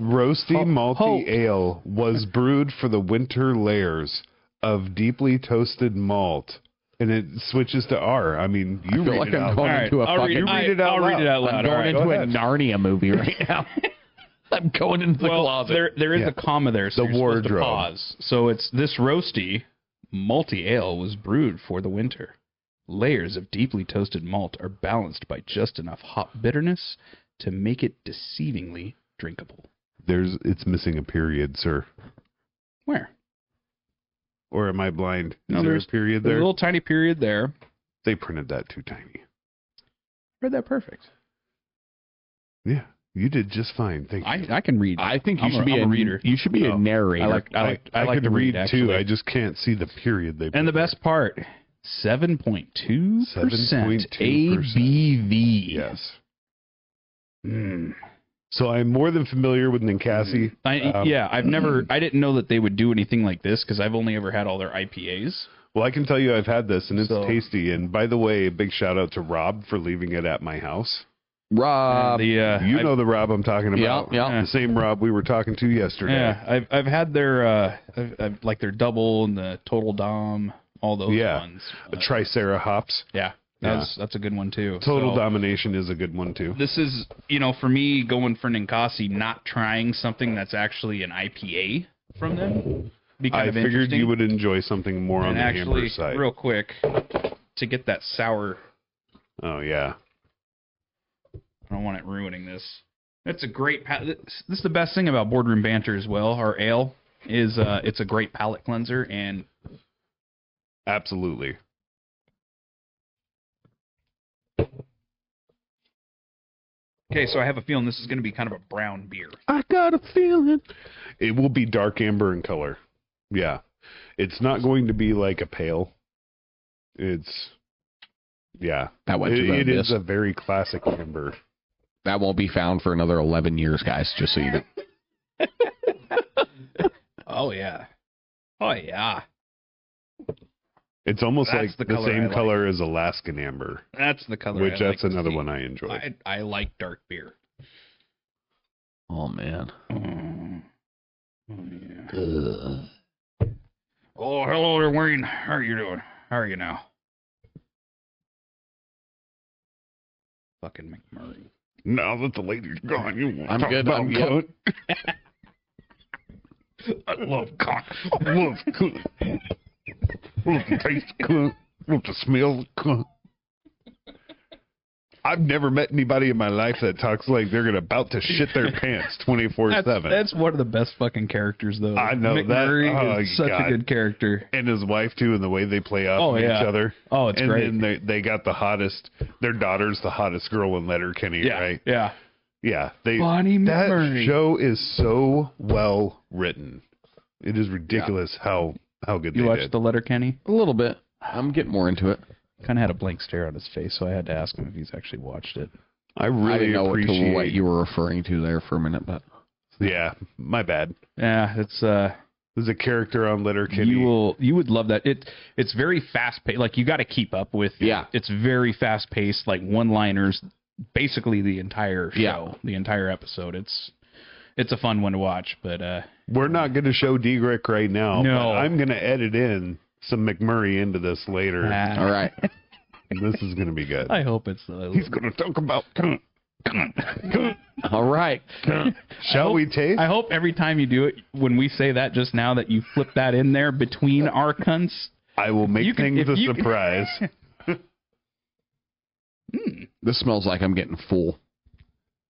roasty, malty ale was brewed for the winter layers of deeply toasted malt. And it switches to R. I mean, you feel read like it I'm out going loud. into a fucking... You read it out I'll loud. read it out loud. I'm going into a Narnia movie right now. I'm going into the closet. There is a comma there, so The you're supposed to wardrobe. pause. So it's this roasty, malty ale was brewed for the winter. Layers of deeply toasted malt are balanced by just enough hop bitterness to make it deceivingly drinkable. It's missing a period, sir. Where? Or am I blind? No, Is there a there's period There's there? a little tiny period there. They printed that too tiny. Read that perfect. Yeah, you did just fine. Thank you. I can read. I think you I'm should be a reader. You should be a narrator. I like could to read too. actually. I just can't see the period they. And the best part, 7.2% 7.2%. ABV. Yes. Mm. So I'm more than familiar with Ninkasi. I didn't know that they would do anything like this because I've only ever had all their IPAs. Well, I can tell you I've had this and it's So- tasty. And by the way, a big shout out to Rob for leaving it at my house. Rob. You know the Rob I'm talking about. Yeah. The same Rob we were talking to yesterday. Yeah, I've had their I've like their double and the total dom, all those ones. Tricera hops. Yeah, that's a good one too. Total So, Domination is a good one too. This is, for me going for Ninkasi, not trying something that's actually an IPA from them. Be kind I of figured interesting. you would enjoy something more on And the actually, amber side. real quick, to get that sour, Oh yeah. I don't want it ruining this. It's a great. This is the best thing about Boardroom Banter as well. Our ale is it's a great palate cleanser and Absolutely. okay. So I have a feeling this is going to be kind of a brown beer. I got a feeling. It will be dark amber in color. Yeah. It's not going to be like a pale. It's yeah. That went through It the is a very classic amber. That won't be found for another 11 years, guys, just so you know. Oh yeah. Oh yeah. It's almost That's like the the color I same like. color as Alaskan amber, That's the color. which I that's like to another see. one I enjoy. I like dark beer. Oh, man. Oh yeah. Oh, hello there, Wayne. How are you doing? How are you now? Fucking McMurray. Now that the lady's gone, you want I'm to talk good. about I'm cunt? I love cunt. I love cunt. I love the taste of cunt. I love the smell of cunt. I've never met anybody in my life that talks like they're about to shit their pants 24/7. That's one of the best fucking characters, though. I know McMurray that. Oh, is such God. a good character. And his wife too, and the way they play off each other. Oh, it's and great. then they got the hottest. Their daughter's the hottest girl in Letterkenny, Yeah, right? yeah. Yeah, Bonnie that McMurray. show is so well written. It is ridiculous how good You they watched did. the Letterkenny? A little bit. I'm getting more into it. Kind of had a blank stare on his face, so I had to ask him if he's actually watched it. I really I didn't know appreciate what you were referring to there for a minute, but Yeah, my bad. Yeah, it's There's a character on Letterkenny. you would love that. It's very fast paced. Like, you got to keep up with. Yeah. It's very fast paced. Like, one liners, basically the entire show, the entire episode. It's a fun one to watch, but We're not going to show D-Rick right now. No. But I'm going to edit in some McMurray into this later. all right. This is going to be good. I hope it's. He's going to talk about cunt. All right. Shall we taste? I hope every time you do it, when we say that just now, that you flip that in there between our cunts. I will make things a surprise. This smells like I'm getting full.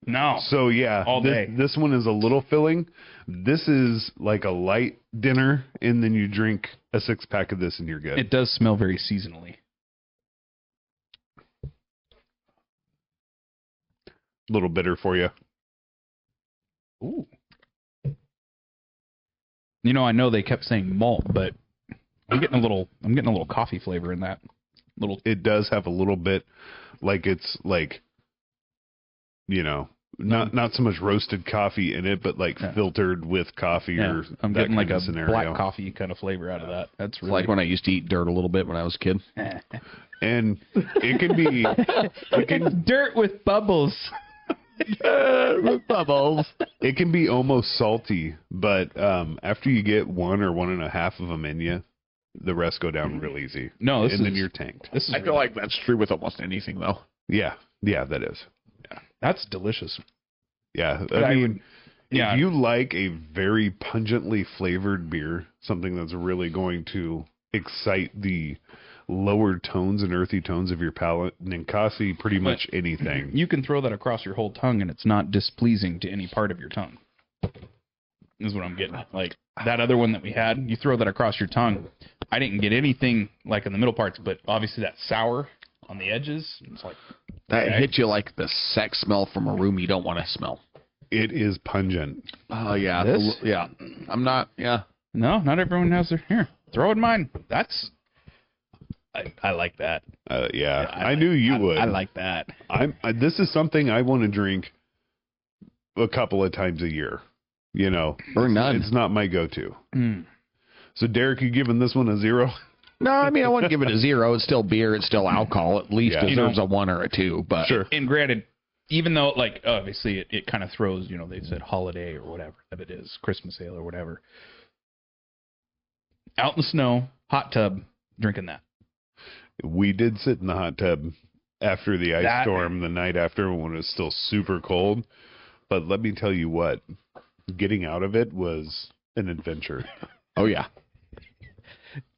No. So yeah, All day. This one is a little filling. This is like a light dinner, and then you drink a 6-pack of this, and you're good. It does smell very seasonally. A little bitter for you. Ooh. You know, I know they kept saying malt, but I'm getting a little coffee flavor in that. It does have a little bit, like it's like, you know, not so much roasted coffee in it, but like filtered with coffee or I'm that getting like kind a of scenario. black coffee kind of flavor out of that. That's really Like when I used to eat dirt a little bit when I was a kid. And it can be, it's dirt with bubbles. Bubbles. it can be almost salty, but after you get one or 1.5 of them in you, the rest go down real easy. No, then you're tanked. This is I feel like that's true with almost anything, though. Yeah, that is. that's delicious. Yeah, But I mean, would, if you like a very pungently flavored beer, something that's really going to excite the lower tones and earthy tones of your palate, Ninkasi, pretty much anything. You can throw that across your whole tongue, and it's not displeasing to any part of your tongue. Is what I'm getting. Like that other one that we had, you throw that across your tongue. I didn't get anything like in the middle parts, but obviously that sour on the edges. It's like That okay. hits you like the sex smell from a room you don't want to smell. It is pungent. Oh, yeah. This? Yeah. I'm not, yeah. No, not everyone has their here. Throw it in mine. That's I like that. Yeah, I knew you would. I like that. This is something I want to drink a couple of times a year. You know, Or none. It's not my go-to. Mm. So, Derek, you giving this one a 0? No, I mean, I wouldn't give it a 0. It's still beer. It's still alcohol. At least Yeah. deserves a 1 or a 2. But Sure. And granted, even though like obviously it kind of throws, you know, they said holiday or whatever that it is, Christmas ale or whatever. Out in the snow, hot tub, drinking that. We did sit in the hot tub after the ice storm the night after when it was still super cold. But let me tell you what, getting out of it was an adventure. Oh, yeah.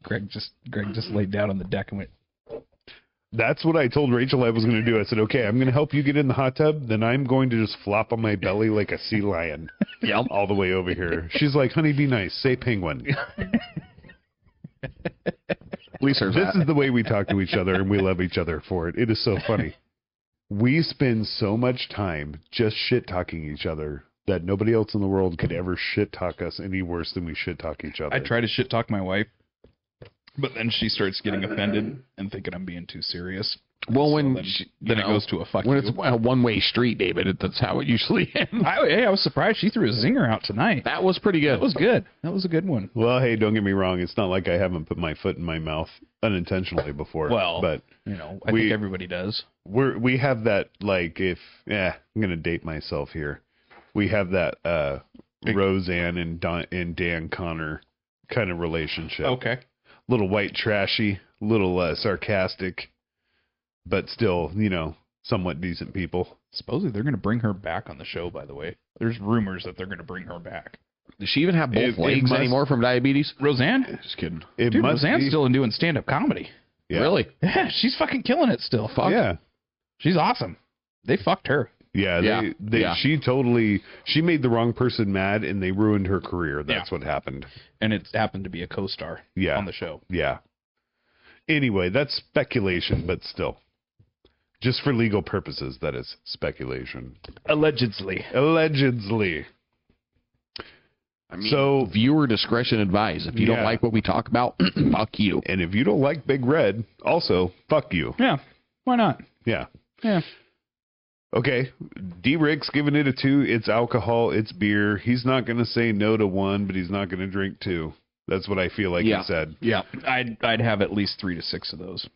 Greg just laid down on the deck and went, That's what I told Rachel I was going to do. I said, okay, I'm going to help you get in the hot tub. Then I'm going to just flop on my belly like a sea lion all the way over here. She's like, honey, be nice. Say penguin. At least there's This that. is the way we talk to each other, and we love each other for it. It is so funny. We spend so much time just shit-talking each other that nobody else in the world could ever shit-talk us any worse than we shit-talk each other. I try to shit talk my wife, but then she starts getting offended and thinking I'm being too serious. Well, So when then it goes to a fuck when you. it's a one-way street, David, that's how it usually ends. I was surprised she threw a zinger out tonight. That was pretty good. That was good. That was a good one. Well, hey, don't get me wrong. It's not like I haven't put my foot in my mouth unintentionally before. Well, but you know, I think everybody does. we have that, like, I'm going to date myself here. We have that Roseanne and Dan Connor kind of relationship. Okay. Little white trashy, little sarcastic, but still, you know, somewhat decent people. Supposedly they're going to bring her back on the show, by the way. There's rumors that they're going to bring her back. Does she even have both It legs must- anymore from diabetes? Roseanne? Just kidding. It Dude, must Roseanne's be. still doing stand-up comedy. Yeah. Really? Yeah, she's fucking killing it still. Fuck. Yeah. She's awesome. They fucked her. Yeah, Yeah. she made the wrong person mad and they ruined her career. That's what happened. And it happened to be a co-star on the show. Yeah. Anyway, that's speculation, but still. Just for legal purposes, that is speculation. Allegedly. Allegedly. I mean, So- viewer discretion advised. If you don't Yeah. like what we talk about, fuck you. And if you don't like Big Red, also, fuck you. Yeah. Why not? Yeah. Yeah. Okay. D-Rick's giving it a 2. It's alcohol. It's beer. He's not going to say no to 1, but he's not going to drink 2. That's what I feel like Yeah. he said. Yeah. I'd have at least 3 to 6 of those.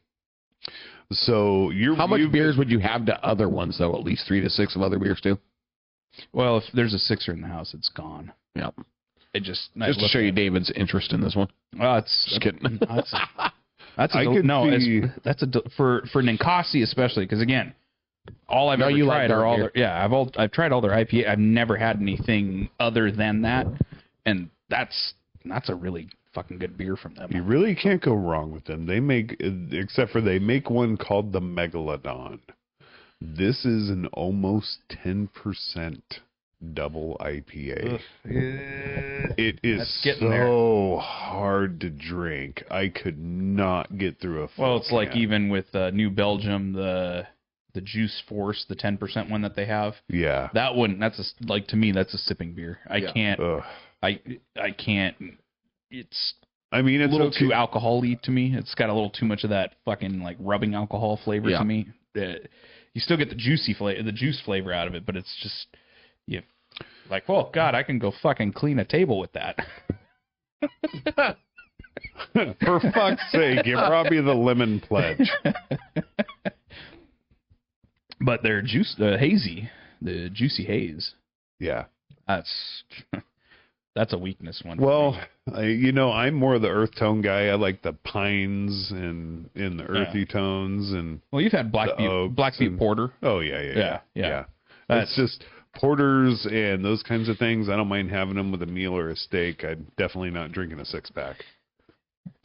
So How much beers would you have to other ones, though? At least 3 to 6 of other beers, too? Well, if there's a 6er in the house, it's gone. Yeah. It just To show you David's interest in this one. Well, it's Just kidding. That's I could see- for Ninkasi especially, because again, all I've No, ever you like tried are dark all beer. their, I've tried all their IPA. I've never had anything other than that, and that's a really fucking good beer from them. You really can't go wrong with them. They make, except for they make one called the Megalodon. This is an almost 10% double IPA. It is That's getting so hard to drink. I could not get through a full Well, it's like can. even with New Belgium, the Juice Force, the 10% one that they have. Yeah. That one, to me, that's a sipping beer. I Yeah. can't. Ugh. I can't. It's I mean, a it's little okay. too alcohol-y to me. It's got a little too much of that fucking like rubbing alcohol flavor Yeah. to me. You still get the juicy flavor, the juice flavor out of it, but it's just like, well, God, I can go fucking clean a table with that. For fuck's sake, you brought me the lemon pledge. But their juice, the juicy haze, Yeah. that's a weakness one. for Well, me. I'm more the earth tone guy. I like the pines and the earthy tones and Well, you've had Black the oaks Butte and- Porter. oh yeah. Yeah. It's just porters and those kinds of things. I don't mind having them with a meal or a steak. I'm definitely not drinking a 6-pack.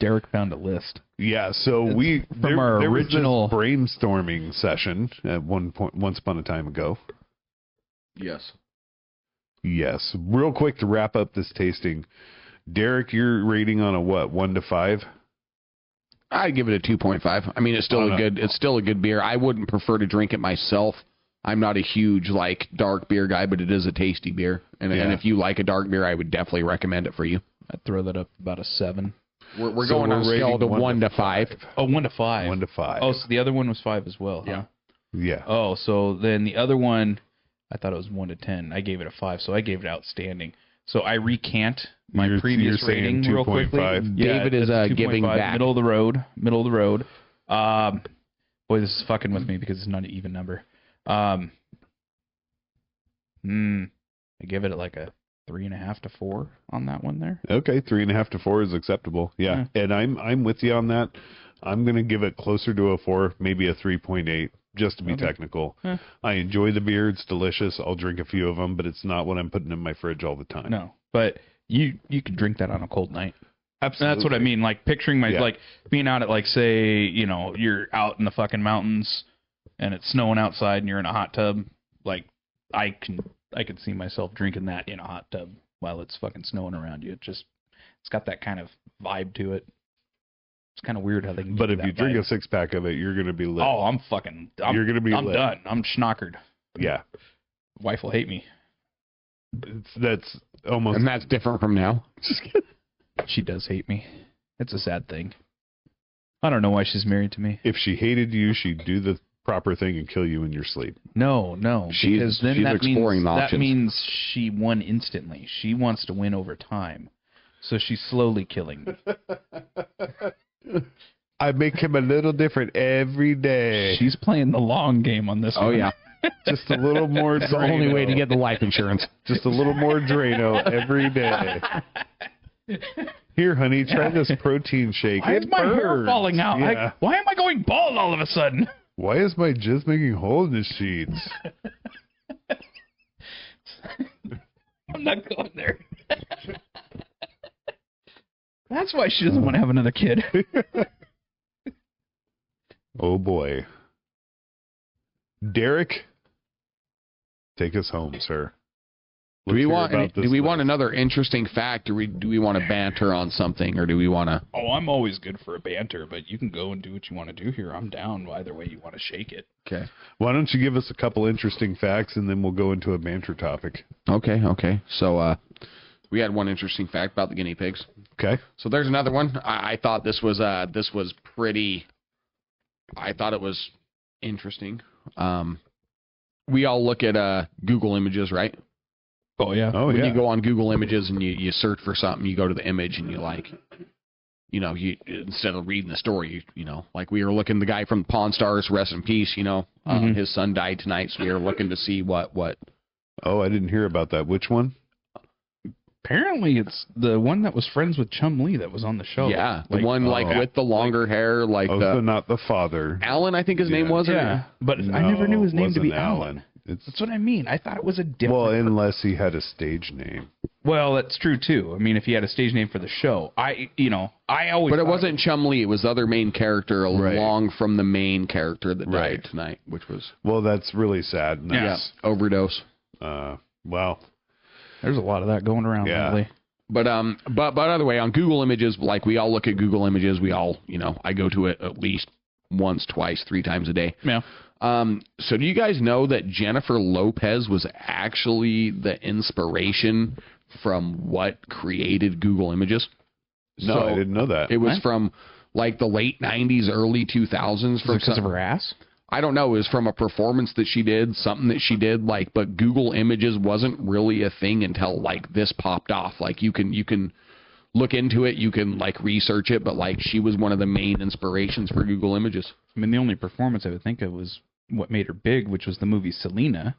Derek found a list. Yeah, so our there original- was this brainstorming session at one point once upon a time ago. Yes. Yes, real quick to wrap up this tasting. Derek, your rating on a what? 1 to 5? I'd give it a 2.5. I mean, it's still it's still a good beer. I wouldn't prefer to drink it myself. I'm not a huge dark beer guy, but it is a tasty beer. And if you like a dark beer, I would definitely recommend it for you. I'd throw that up about a 7. We're So going on a we're scale rating to 1 to 5. Oh, 1 to 5. 1 to 5. Oh, so the other one was 5 as well, huh? Yeah. Oh, so then the other one, I thought it was 1 to 10. I gave it a 5, so I gave it outstanding. So I recant my You're previous saying rating real 2.5. quickly. David is, that's giving 2.5, back. Middle of the road. Boy, this is fucking with me because it's not an even number. I give it like a 3.5 to 4 on that one there. Okay, 3.5 to 4 is acceptable. Yeah. And I'm with you on that. I'm gonna give it closer to a 4, maybe a 3.8, just to be technical. I enjoy the beer; it's delicious. I'll drink a few of them, but it's not what I'm putting in my fridge all the time. No, but you could drink that on a cold night. Absolutely. That's what I mean. Like picturing like being out at say you're out in the fucking mountains and it's snowing outside and you're in a hot tub. Like I could see myself drinking that in a hot tub while it's fucking snowing around you. It's got that kind of vibe to it. It's kind of weird how they can. But give if you that drink vibe. a 6-pack of it, you're gonna be lit. Oh, I'm You're gonna be I'm lit. done. I'm schnockered. Yeah. Wife will hate me. That's almost. And that's different from now. She does hate me. It's a sad thing. I don't know why she's married to me. If she hated you, she'd do the proper thing and kill you in your sleep. No, because then she's that exploring the means options. she won instantly. She wants to win over time, so she's slowly killing me. I make him a little different every day. She's playing the long game on this Oh, one. yeah. Just a little more. It's the only way to get the life insurance. Just a little more Drano every day. Here, honey, try this protein shake. Why It is my hair burns. falling out? Yeah. Why am I going bald all of a sudden? Why is my jizz making a hole in the sheets? I'm not going there. That's why she doesn't want to have another kid. Oh boy. Derek, take us home, sir. Do we Let's hear about this list. another interesting fact, or do we want to banter on something, or do we want to? Oh, I'm always good for a banter, but you can go and do what you want to do here. I'm down either way you want to shake it. Okay. Why don't you give us a couple interesting facts and then we'll go into a banter topic. Okay. So we had one interesting fact about the guinea pigs. Okay. So there's another one. I thought this was pretty. I thought it was interesting. We all look at Google Images, right? Oh, yeah. Oh, When yeah. you go on Google Images and you search for something, you go to the image and you like, you instead of reading the story, like we were looking, the guy from Pawn Stars, rest in peace, his son died tonight, so we were looking to see what. Oh, I didn't hear about that. Which one? Apparently, it's the one that was friends with Chum Lee that was on the show. Yeah, the one with the longer hair, like so not the father. Alan, I think his name was. Yeah, but No, I never knew his name to be wasn't Alan. It's That's what I mean. I thought it was a different. well, unless he had a stage name. Well, that's true too. I mean, if he had a stage name for the show, I always. But it thought wasn't Chum Lee. It was the other main character Right. along from the main character that Right. died tonight, which was Well, that's really sad. And that's, overdose. well, There's a lot of that going around Yeah. lately. But other way, on Google Images, like we all look at Google Images, we all, I go to it at least once, twice, 3 times a day. Yeah. So do you guys know that Jennifer Lopez was actually the inspiration from what created Google Images? no, So I didn't know that. It was What? from like the late 90s, early 2000s. From Because of her ass? I don't know. It was from a performance that she did, something that she did, but Google Images wasn't really a thing until like this popped off. Like you can look into it, you can like research it, but like she was one of the main inspirations for Google Images. I mean, the only performance I would think of was what made her big, which was the movie Selena.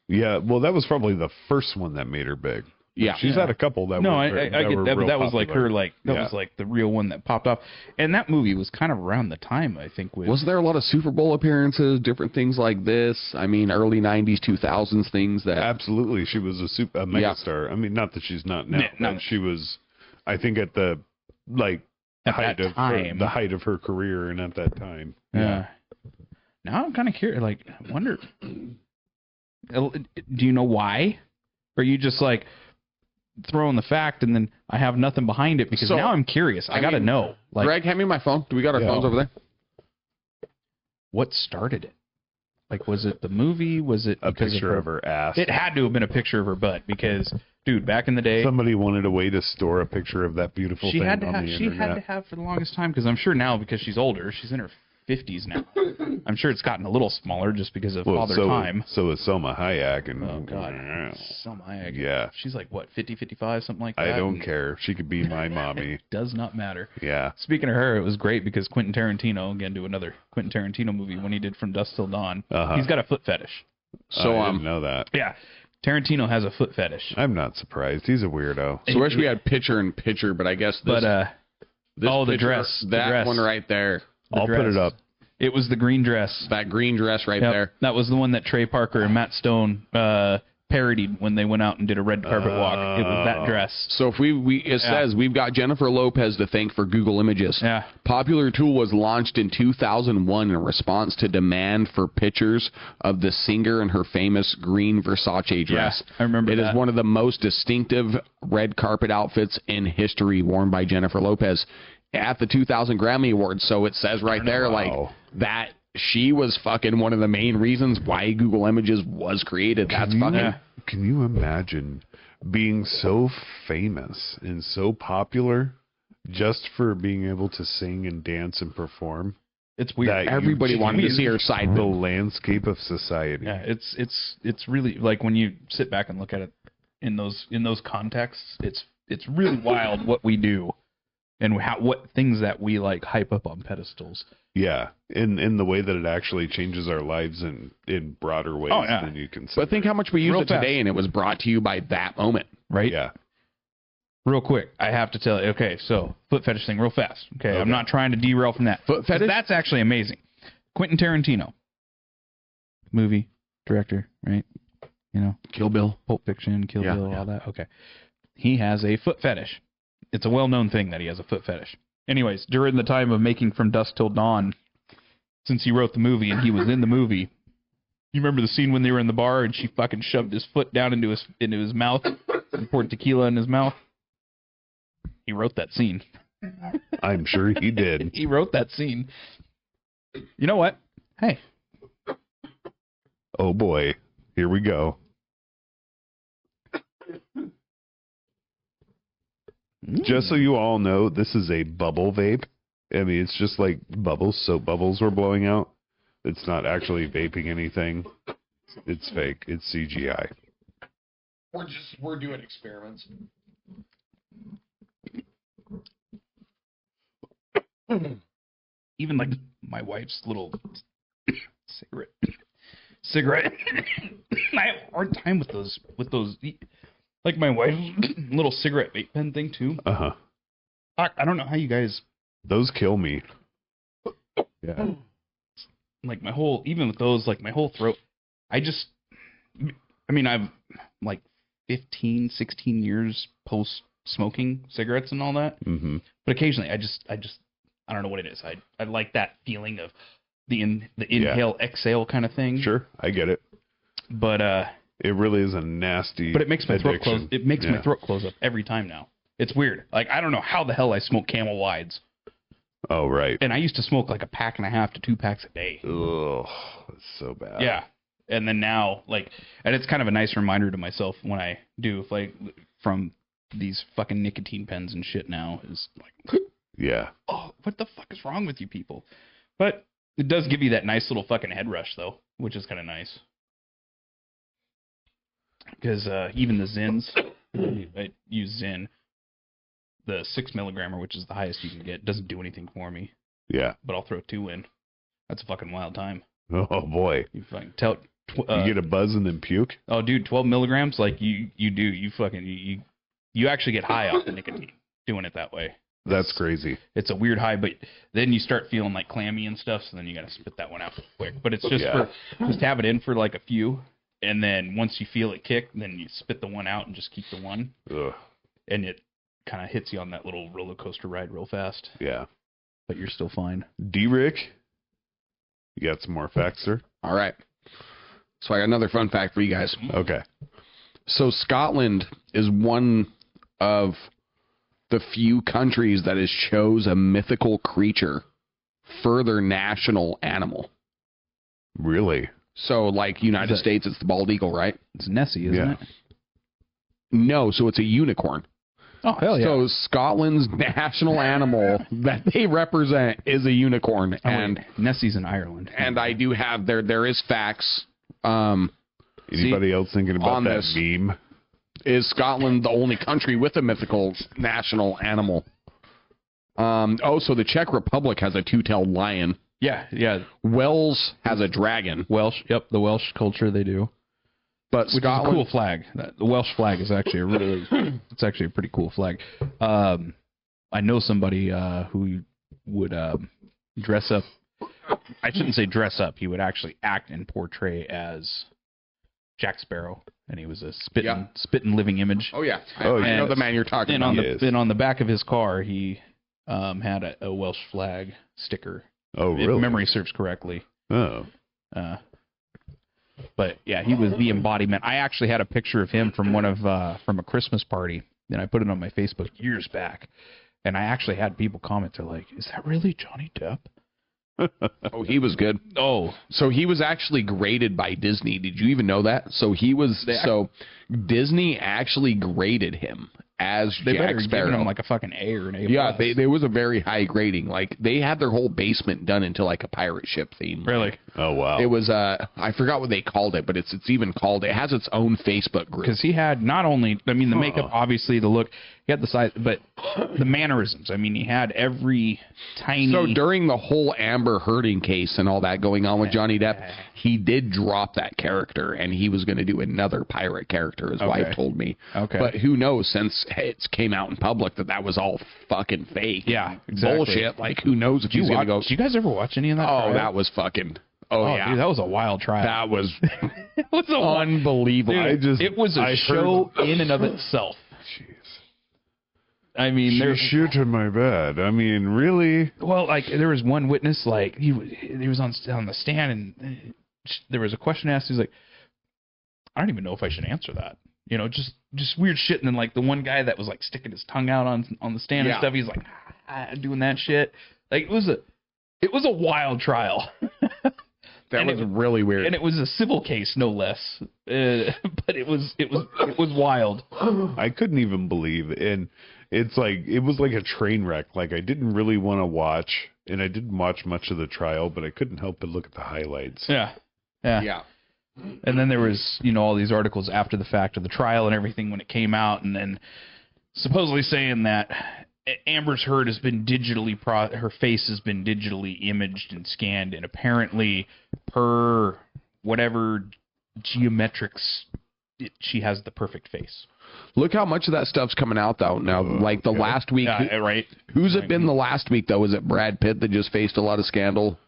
Yeah, well, that was probably the first one that made her big. Yeah. She's had a couple that No, were I that get were that, but real that was like popular. her, like that Yeah. was like the real one that popped off, and that movie was kind of around the time I think. With Was there a lot of Super Bowl appearances, different things like this? I mean, early 90s, 2000s things that... Absolutely, she was a megastar. I mean, not that she's not now, No. but she was, I think, at the At height that of time. the height of her career, and at that time. Yeah. Now I'm kind of curious. Like, I wonder. Do you know why? Or are you just like throwing the fact and then I have nothing behind it? Because So, now I'm curious. I got to mean, know. Like, Greg, hand me my phone. Do we got our Yeah. phones over there? what started it? Like, was it the movie? Was it A because picture of her ass. It had to have been a picture of her butt because, dude, back in the day, Somebody wanted a way to store a picture of that beautiful she thing had to on have. the She internet. had to have for the longest time because I'm sure now because she's older, she's in her 50s now. I'm sure it's gotten a little smaller just because of father time. So is Selma Hayek. And, Oh God, Selma Hayek. Yeah. She's like what, 50, 55, something like that. I don't and care. She could be my mommy. Does not matter. Yeah. Speaking of her, it was great because Quentin Tarantino, again, do another Quentin Tarantino movie when he did From Dusk Till Dawn. Uh-huh. He's got a foot fetish. So, I didn't know that. Yeah, Tarantino has a foot fetish. I'm not surprised. He's a weirdo. So I wish we had picture in picture, but I guess this, But this oh, the picture, dress, the that dress. one right there, the I'll put dress. it up. It was the green dress. that green dress right Yep. there. That was the one that Trey Parker and Matt Stone parodied when they went out and did a red carpet walk. It was that dress. So if it says we've got Jennifer Lopez to thank for Google Images. Yeah. Popular tool was launched in 2001 in response to demand for pictures of the singer in her famous green Versace dress. I remember It that. is one of the most distinctive red carpet outfits in history worn by Jennifer Lopez at the 2000 Grammy Awards. So it says right there, like, Wow. that she was fucking one of the main reasons why Google Images was created. That's fucking... Can you imagine being so famous and so popular just for being able to sing and dance and perform? It's weird. That you Everybody wanted to change see her side the boob. landscape of society. Yeah, it's really like when you sit back and look at it in those contexts, it's really wild what we do and what things that we like hype up on pedestals. Yeah, in the way that it actually changes our lives in broader ways Oh, yeah. than you can. But think how much we use Real it today, fast. and it was brought to you by that moment. Right? Yeah, Real quick, I have to tell you. Okay, so foot fetish thing, real fast. Okay, I'm not trying to derail from that. Foot fetish? That's actually amazing. Quentin Tarantino. movie director, right? You know, Kill Bill. Pulp Fiction, Kill Yeah, Bill, yeah. all that. Okay. He has a foot fetish. It's a well-known thing that he has a foot fetish. Anyways, during the time of making From Dusk Till Dawn, since he wrote the movie and he was in the movie, you remember the scene when they were in the bar and she fucking shoved his foot down into his mouth and poured tequila in his mouth? He wrote that scene. I'm sure he did. He wrote that scene. You know what? Hey. Oh boy, here we go. Just so you all know, this is a bubble vape. I mean, it's just like bubbles, soap bubbles were blowing out. It's not actually vaping anything. It's fake. It's CGI. We're doing experiments. Even like my wife's little cigarette. I have a hard time with those. Like my wife's little cigarette vape pen thing too. Uh-huh. I don't know how you guys Those kill me. Yeah. like my whole, even with those, like my whole throat. I mean, I've like 15, 16 years post smoking cigarettes and all that. Mm-hmm. But occasionally I don't know what it is. I like that feeling of the inhale, exhale kind of thing. Sure, I get it. But It really is a nasty it makes my throat close. addiction. It makes my Yeah. throat close up every time now. It's weird. Like I don't know how the hell I smoke Camel Wides. Oh, right. And I used to smoke like a pack and a half to 2 packs a day. Ugh, it's so bad. Yeah. And then now, like, and it's kind of a nice reminder to myself when I do, like, from these fucking nicotine pens and shit now, is like, Yeah. oh, what the fuck is wrong with you people? But it does give you that nice little fucking head rush, though, which is kind of nice. Because even the Zins, I use Zyn, the 6 milligrammer, which is the highest you can get, doesn't do anything for me. Yeah. But I'll throw 2 in. That's a fucking wild time. Oh, boy. You fucking tell. You get a buzz and then puke? Oh, dude, 12 milligrams, like you do. You fucking you actually get high off the nicotine doing it that way. That's crazy. It's a weird high, but then you start feeling like clammy and stuff, so then you gotta spit that one out quick. But it's just just have it in for like a few, and then once you feel it kick, then you spit the one out and just keep the one, Ugh. and it kind of hits you on that little roller coaster ride real fast. Yeah. But you're still fine. D-Rick, you got some more facts, sir? All right. So I got another fun fact for you guys. Okay. So Scotland is one of the few countries that has chose a mythical creature for their national animal. Really? So like United States, it's the bald eagle, right? It's Nessie, isn't Yeah. it? No, so it's a unicorn. Oh hell yeah! So Scotland's national animal that they represent is a unicorn, Oh, and wait, Nessie's in Ireland. and I do have there is facts. Anybody else thinking about on that this- meme? Is Scotland the only country with a mythical national animal? So the Czech Republic has a two-tailed lion. Yeah. Wales has a dragon, Welsh. Yep, the Welsh culture they do. but Which Scotland. is a cool flag. The Welsh flag is actually it's actually a pretty cool flag. I know somebody who would dress up. I shouldn't say dress up. He would actually act and portray as Jack Sparrow, and he was a spitting living image. Oh yeah, Oh, I know the man you're talking And about. on the back of his car, he had a Welsh flag sticker. Oh, If really? memory serves correctly. Oh. But yeah, he was the embodiment. I actually had a picture of him from from a Christmas party, and I put it on my Facebook years back. And I actually had people comment, they're like, "Is that really Johnny Depp?" Oh, he was good. Oh, So he was actually graded by Disney. Did you even know that? So Disney actually graded him as they Jack better give Sparrow. him like a fucking A or an A+. Yeah, there was a very high grading. Like they had their whole basement done into like a pirate ship theme. Really? Oh, wow. It was I forgot what they called it, but it's even called. It has its own Facebook group. Because he had not only, I mean, the makeup, obviously, the look, he had the size, but the mannerisms. I mean, he had every tiny. So during the whole Amber Hearding case and all that going on with Johnny Depp, he did drop that character, and he was going to do another pirate character, his wife told me. Okay. But who knows, since it came out in public that was all fucking fake. Yeah, exactly. Bullshit. Like, who knows if he's going to go. Did you guys ever watch any of that? Oh, crap? that was fucking. Oh, yeah. Dude, that was a wild trial. That was It was unbelievable. Dude, it was a show in and of itself. Jeez. I mean, She shit in my bed. I mean, really? well, like there was one witness, like he was on the stand, and there was a question asked. He's like, I don't even know if I should answer that. You know, just weird shit. And then like the one guy that was like sticking his tongue out on the stand and stuff, he's like doing that shit. Like it was a wild trial. That was really weird. And it was a civil case, no less. But it was wild. I couldn't even believe it. And it's like, it was like a train wreck. Like I didn't really want to watch, and I didn't watch much of the trial, but I couldn't help but look at the highlights. Yeah. And then there was, all these articles after the fact of the trial and everything when it came out, and then supposedly saying that Amber's Heard has been her face has been digitally imaged and scanned, and apparently per whatever geometrics, she has the perfect face. Look how much of that stuff's coming out, though. Now, like the last week. Right. Who's it been the last week, though? Was it Brad Pitt that just faced a lot of scandal?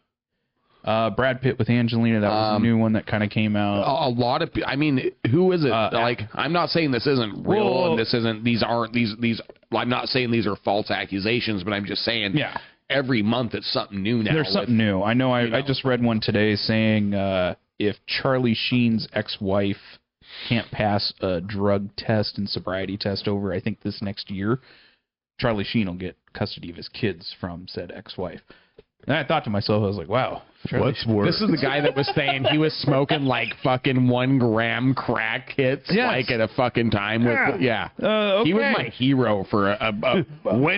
Brad Pitt with Angelina, that was a new one that kind of came out. A lot of, I mean, who is it? I'm not saying this isn't real, and I'm not saying these are false accusations, but I'm just saying, every month it's something new now. There's something new. I know. I just read one today saying if Charlie Sheen's ex-wife can't pass a drug test and sobriety test over, I think this next year, Charlie Sheen will get custody of his kids from said ex-wife. And I thought to myself, I was like, wow. What's worse? This is the guy that was saying he was smoking like fucking 1 gram crack hits like at a fucking time. Okay. He was my hero for a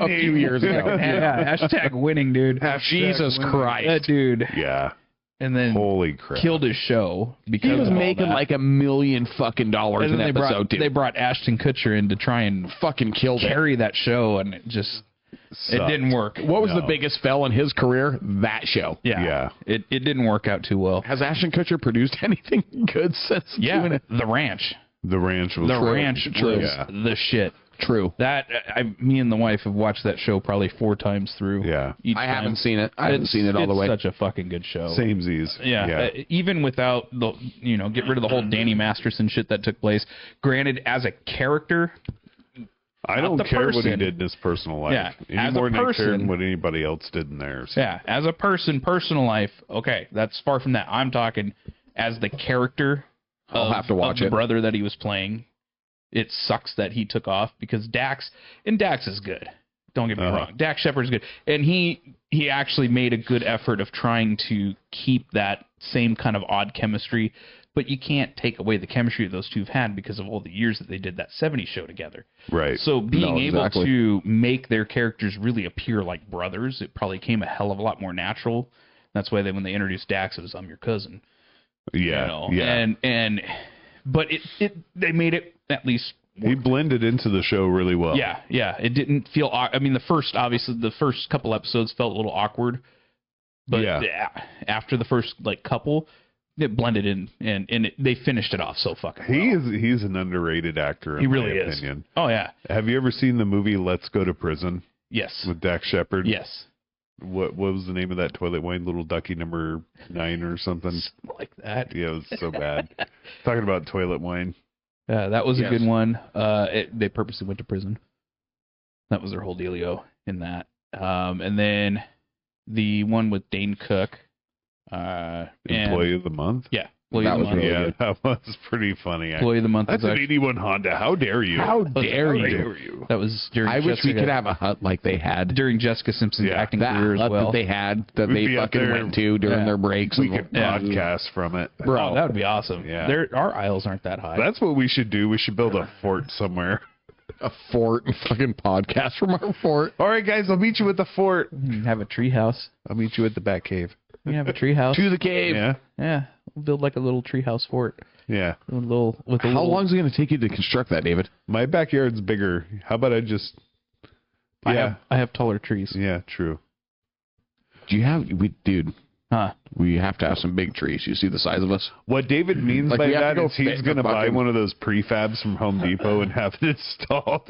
few years ago. Hashtag winning, dude. Jesus Christ. That dude. Yeah. And then holy crap, killed his show because he was making like $1 million fucking dollars an episode. They brought Ashton Kutcher in to try and fucking carry that show, and it just it didn't work. What was the biggest fail in his career? That show. Yeah. It didn't work out too well. Has Ashton Kutcher produced anything good since doing it? The Ranch. The Ranch was the shit. True. That me and the wife have watched that show probably 4 times through. Yeah. I haven't seen it. I haven't seen it all the way. It's such a fucking good show. Samesies. Yeah. Even without the get rid of the whole Danny Masterson shit that took place. Granted, as a character, I don't care what he did in his personal life. Yeah. Any more than I care than what anybody else did in theirs. Yeah. As a person, personal life, okay, that's far from that. I'm talking as the character I'll have to watch the brother that he was playing. It sucks that he took off because Dax is good. Don't get me wrong. Dax Shepard's good. And he actually made a good effort of trying to keep that same kind of odd chemistry, but you can't take away the chemistry that those two have had because of all the years that they did that 70s show together. Right. So being able to make their characters really appear like brothers, it probably came a hell of a lot more natural. That's why when they introduced Dax, it was, I'm your cousin. Yeah. But they made it at least work. He blended into the show really well. Yeah. It didn't feel. I mean, the first couple episodes felt a little awkward, but after the first couple, it blended in, and they finished it off so fucking well. He's an underrated actor. He really is. Opinion. Oh yeah. Have you ever seen the movie Let's Go to Prison? Yes. With Dax Shepard. Yes. What was the name of that toilet wine? Little Ducky number 9 or something like that. Yeah, it was so bad. Talking about toilet wine. That was a good one. They purposely went to prison. That was their whole dealio in that. And then the one with Dane Cook. Employee of the Month? Yeah. That was pretty funny. Employee of the Month. That's an 81 Honda. How dare you? How dare you? That was during I wish we could have a hut like they had. During Jessica Simpson's acting career as well. That they had, that they fucking went to during their breaks. We could podcast from it. Bro, that would be awesome. Yeah. Our aisles aren't that high. That's what we should do. We should build a fort somewhere. A fort and fucking podcast from our fort. All right, guys, I'll meet you at the fort. Have a tree house. I'll meet you at the Bat Cave. We have a tree house. To the cave. Yeah. We'll build like a little tree house fort. Yeah. How long is it going to take you to construct that, David? My backyard's bigger. How about I just... I have taller trees. Yeah, true. Do you have... We have to have some big trees. You see the size of us? What David means by that is he's going to buy one of those prefabs from Home Depot and have it installed.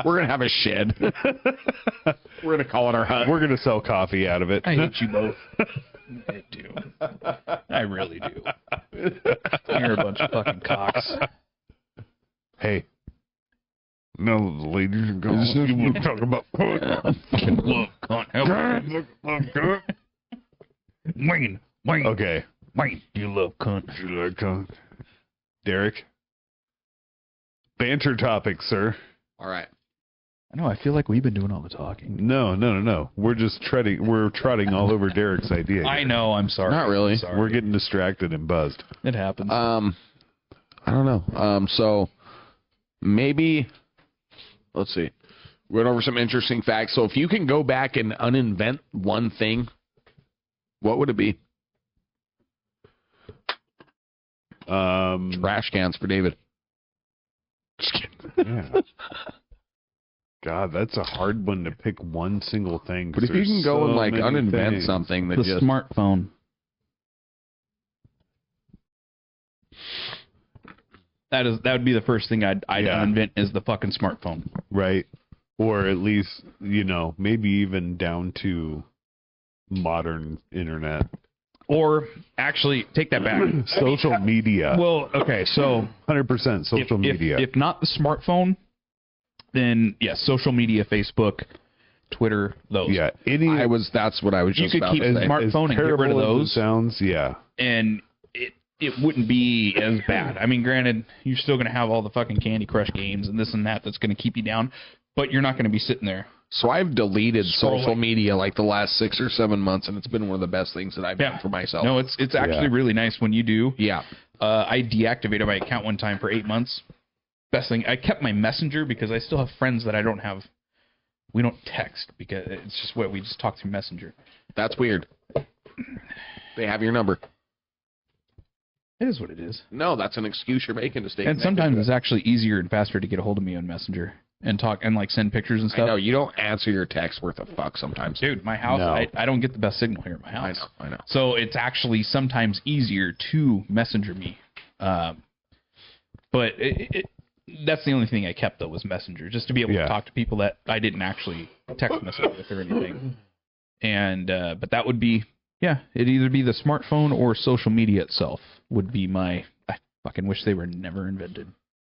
We're going to have a shed. We're going to call it our hut. We're going to sell coffee out of it. I hate you both. I do. I really do. You're a bunch of fucking cocks. Hey. No, the ladies are going to talk about Look, cunt. Wayne. Okay. Wayne, you love cunt. Derek. Banter topic, sir. All right. I know, I feel like we've been doing all the talking. No. We're just trotting all over Derek's idea. I know, I'm sorry. Not really. I'm sorry. We're getting distracted and buzzed. It happens. I don't know. So maybe, let's see. We went over some interesting facts. So if you can go back and uninvent one thing, what would it be? Trash cans for David. Yeah. God, that's a hard one to pick one single thing. But if you can go and like uninvent something that the just smartphone. That would be the first thing I'd uninvent is the fucking smartphone. Right. Or at least, maybe even down to modern internet. Or actually, take that back. Social media. Well, okay, so 100% social media. If not the smartphone, then yes, social media, Facebook, Twitter, those. Yeah, that's what I was just about to say. Smartphone and get rid of those. Sounds, yeah. And it wouldn't be as bad. I mean, granted, you're still going to have all the fucking Candy Crush games and this and that's going to keep you down, but you're not going to be sitting there. So I've deleted social media like the last 6 or 7 months, and it's been one of the best things that I've done for myself. No, it's actually really nice when you do. Yeah. I deactivated my account one time for 8 months. Best thing, I kept my Messenger because I still have friends that I don't have. We don't text because it's just what we just talk through Messenger. That's weird. They have your number. It is what it is. No, that's an excuse you're making to stay And connected. sometimes it's actually easier and faster to get a hold of me on Messenger and talk and like send pictures and stuff. I know, you don't answer your text worth a fuck sometimes. Dude, my house, No. I don't get the best signal here at my house. I know. So it's actually sometimes easier to messenger me. But that's the only thing I kept, though, was Messenger, just to be able to talk to people that I didn't actually text message with or anything. And but that would be, it'd either be the smartphone or social media itself would be my. I fucking wish they were never invented.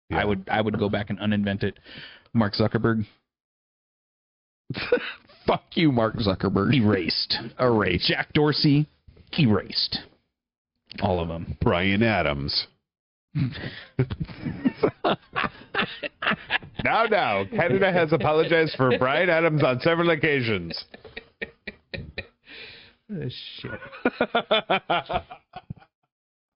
Yeah. I would go back and uninvent it. Mark Zuckerberg. Fuck you, Mark Zuckerberg. Erased. Jack Dorsey. Erased. All of them. Brian Adams. Now, Canada has apologized for Brian Adams on several occasions. Shit.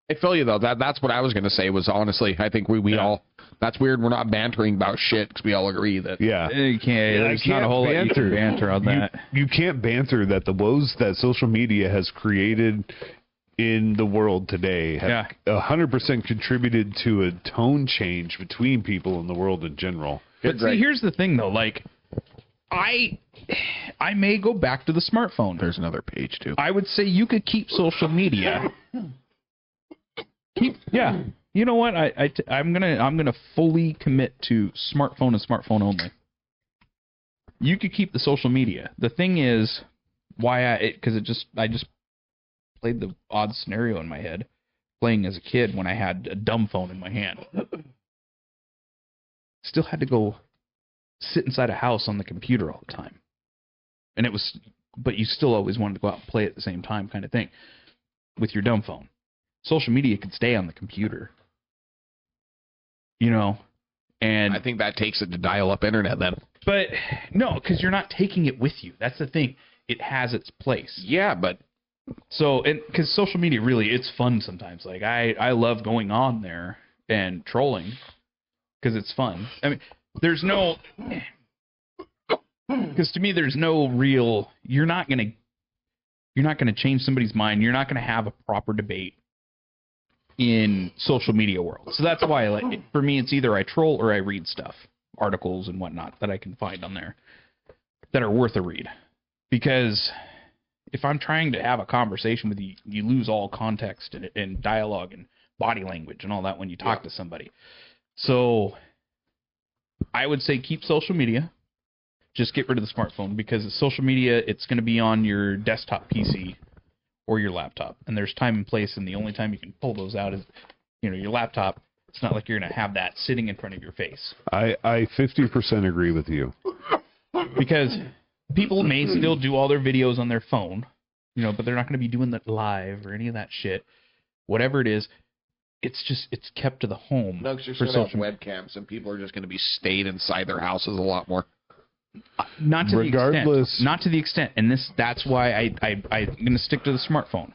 I feel you, though. That's what I was going to say was, honestly, I think we all... That's weird. We're not bantering about shit because we all agree that... Yeah. You can't. There's not a whole lot you can banter on that. You can't banter that the woes that social media has created in the world today have 100% contributed to a tone change between people in the world in general. But see, here's the thing, though. Like, I may go back to the smartphone. There's another page, too. I would say you could keep social media... You know what? I'm gonna fully commit to smartphone and smartphone only. You could keep the social media. The thing is, I just played the odd scenario in my head, playing as a kid when I had a dumb phone in my hand. Still had to go sit inside a house on the computer all the time, but you still always wanted to go out and play at the same time, kind of thing, with your dumb phone. Social media could stay on the computer. And I think that takes it to dial-up internet then. But no, because you're not taking it with you. That's the thing. It has its place. Yeah, but because social media really, it's fun sometimes. Like I love going on there and trolling because it's fun. I mean, because to me, there's no real. You're not gonna change somebody's mind. You're not gonna have a proper debate in social media world. So that's why, for me, it's either I troll or I read stuff, articles and whatnot that I can find on there that are worth a read. Because if I'm trying to have a conversation with you, you lose all context and dialogue and body language and all that when you talk to somebody. So I would say keep social media. Just get rid of the smartphone because social media, it's going to be on your desktop PC or your laptop. And there's time and place, and the only time you can pull those out is, your laptop. It's not like you're going to have that sitting in front of your face. I 50% agree with you. Because people may still do all their videos on their phone, but they're not going to be doing that live or any of that shit. Whatever it is, it's kept to the home. No, because you're setting up webcams, and people are just going to be stayed inside their houses a lot more. Not to the extent, and that's why I'm going to stick to the smartphone,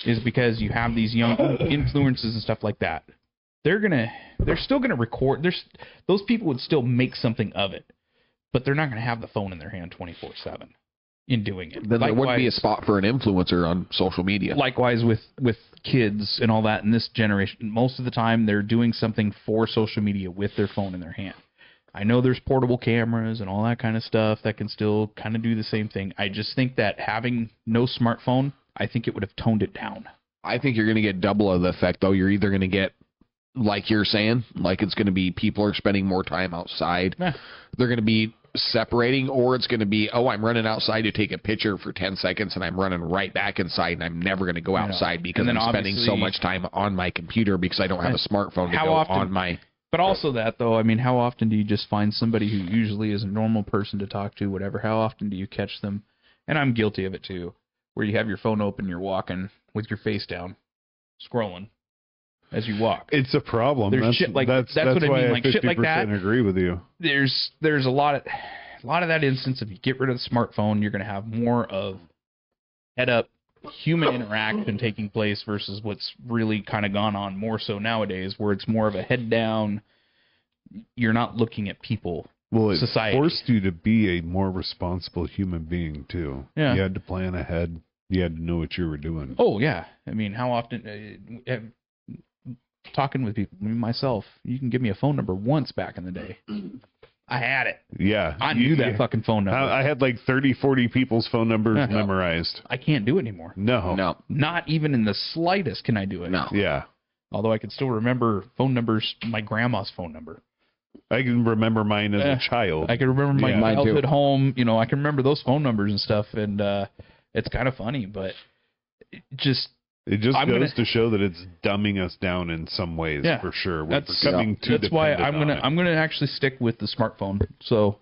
is because you have these young influencers and stuff like that. They're still gonna record. Those people would still make something of it, but they're not going to have the phone in their hand 24/7 in doing it. Then there wouldn't be a spot for an influencer on social media. Likewise with kids and all that in this generation, most of the time they're doing something for social media with their phone in their hand. I know there's portable cameras and all that kind of stuff that can still kind of do the same thing. I just think that having no smartphone, I think it would have toned it down. I think you're going to get double of the effect, though. You're either going to get, like you're saying, like it's going to be people are spending more time outside. They're going to be separating, or it's going to be, I'm running outside to take a picture for 10 seconds, and I'm running right back inside, and I'm never going to go outside because I'm spending so much time on my computer because I don't have a smartphone to go on my... But also that, though, I mean, how often do you just find somebody who usually is a normal person to talk to, whatever, how often do you catch them, and I'm guilty of it too, where you have your phone open, you're walking with your face down, scrolling as you walk. It's a problem. There's shit like that's what I mean, like shit like that. I agree with you. There's a lot of that instance. If you get rid of the smartphone, you're going to have more of head-up human interaction taking place versus what's really kind of gone on more so nowadays, where it's more of a head down. You're not looking at people. Well, it society forced you to be a more responsible human being too. Yeah. You had to plan ahead. You had to know what you were doing. Oh yeah, I mean, how often? Talking with people, myself, you can give me a phone number once back in the day. I had it. Yeah. I knew that fucking phone number. I had like 30, 40 people's phone numbers memorized. I can't do it anymore. No. Not even in the slightest can I do it. No. Yeah. Although I can still remember phone numbers, my grandma's phone number. I can remember mine as a child. I can remember my childhood home. I can remember those phone numbers and stuff, and it's kind of funny, but it just goes to show that it's dumbing us down in some ways, for sure. That's why I'm gonna actually stick with the smartphone. So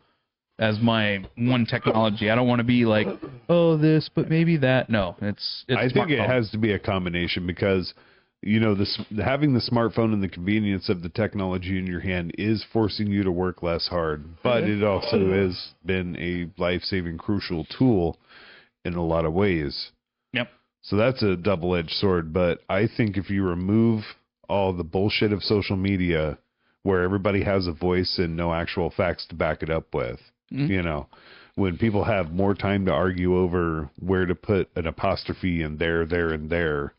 as my one technology, I don't want to be like, this, but maybe that. No, it's I think it has to be a combination because having the smartphone and the convenience of the technology in your hand is forcing you to work less hard, but it also has been a life-saving, crucial tool in a lot of ways. Yep. So that's a double-edged sword, but I think if you remove all the bullshit of social media where everybody has a voice and no actual facts to back it up with, when people have more time to argue over where to put an apostrophe in there, and there,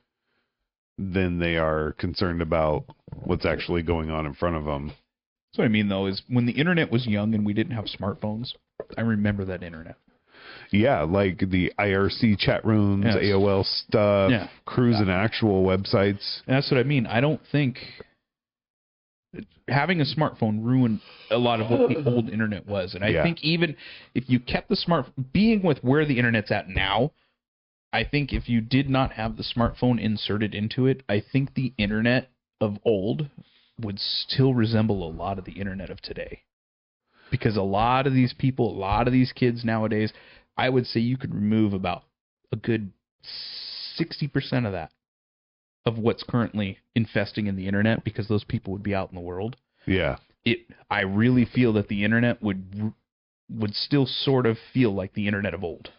than they are concerned about what's actually going on in front of them. That's what I mean, though, is when the internet was young and we didn't have smartphones, I remember that internet. Yeah, like the IRC chat rooms, AOL stuff, cruising actual websites. And that's what I mean. I don't think having a smartphone ruined a lot of what the old internet was. And I think even if you kept being with where the internet's at now, I think if you did not have the smartphone inserted into it, I think the internet of old would still resemble a lot of the internet of today. Because a lot of these people, a lot of these kids nowadays, I would say you could remove about a good 60% of that, of what's currently infesting in the internet, because those people would be out in the world. Yeah. I really feel that the internet would still sort of feel like the internet of old.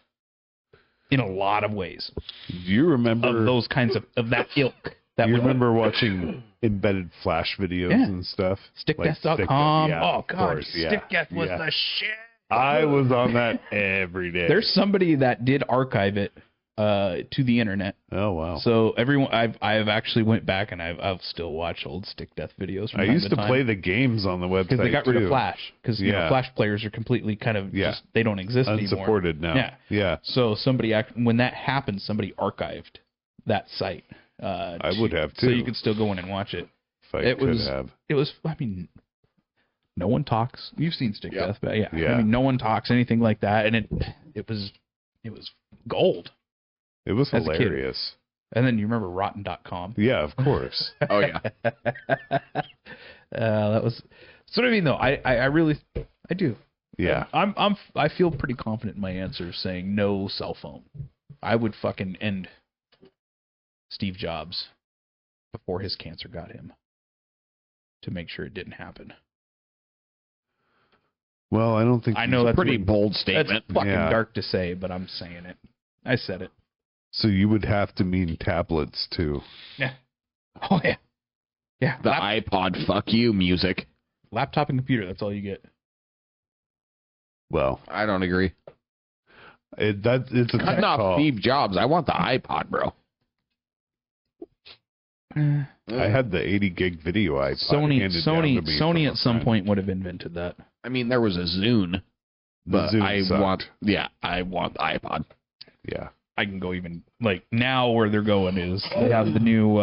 In a lot of ways. Do you remember of those kinds of that ilk? You remember watching embedded Flash videos and stuff? Stickdeath.com. Oh, God. Stickdeath was the shit. I was on that every day. There's somebody that did archive it to the internet. Oh, wow. So I've actually went back and I've still watched old Stickdeath videos from I used to play the games on the website, because they got rid of Flash. Because Flash players are completely kind of just, they don't exist anymore. Unsupported now. Yeah. So when that happened, somebody archived that site. I would have too. So you could still go in and watch it. If I could have. It was, I mean, No one talks. You've seen Stick Yeah. Death, but yeah. Yeah. I mean, no one talks, anything like that, and it was gold. It was As a kid. hilarious. And then you remember Rotten.com. Yeah, of course. Oh yeah. That was. So what I mean, though, I really do. Yeah. I feel pretty confident in my answer saying no cell phone. I would fucking end Steve Jobs before his cancer got him to make sure it didn't happen. Well, I don't think I know that's Pretty bold statement. That's fucking Yeah. dark to say, but I'm saying it. I said it. so. You would have to mean tablets too. Yeah. Oh yeah. Yeah. The iPod fuck you music. Laptop and computer. That's all you get. Well, I don't agree. it's a tech Cutting off call. Steve Jobs. I want the iPod, bro. I had the 80 gig video iPod handed down to me from Sony a at some friend. point would have invented that. I mean, there was a Zune, but Zune I sucked. want the iPod. Yeah. I can go even like now where they're going is they have the new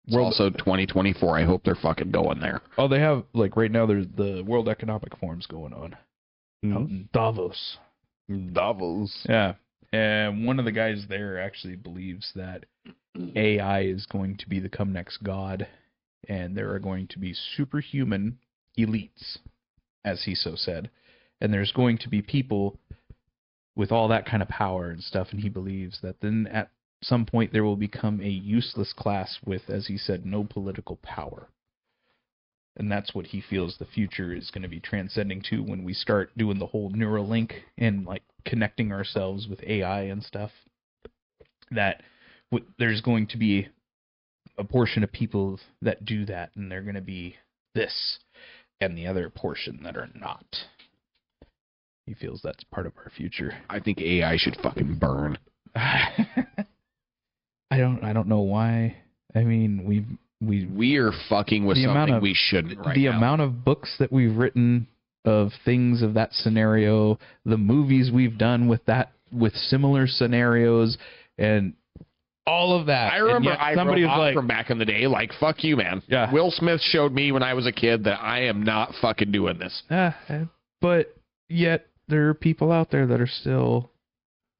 It's also 2024. I hope they're fucking going there. oh they have like right now there's the World Economic Forum's going on out in Davos. Davos. Yeah. And one of the guys there actually believes that AI is going to become next god, and there are going to be superhuman elites, as he so said. And there's going to be people with all that kind of power and stuff, and he believes that then at some point there will become a useless class with, as he said, no political power. And that's what he feels the future is going to be transcending to when we start doing the whole Neuralink and like connecting ourselves with AI and stuff. That there's going to be a portion of people that do that, and they're going to be this, and the other portion that are not. He feels that's part of our future. I think AI should fucking burn. I don't know why. I mean, We are fucking with The amount something of- we shouldn't right the now. amount of books that we've written of things of that scenario, the movies we've done with similar scenarios, and all of that. I And remember yet somebody was like, from back in the day, like, fuck you, man. Yeah. Will Smith showed me when I was a kid that I am not fucking doing this. but yet there are people out there that are still,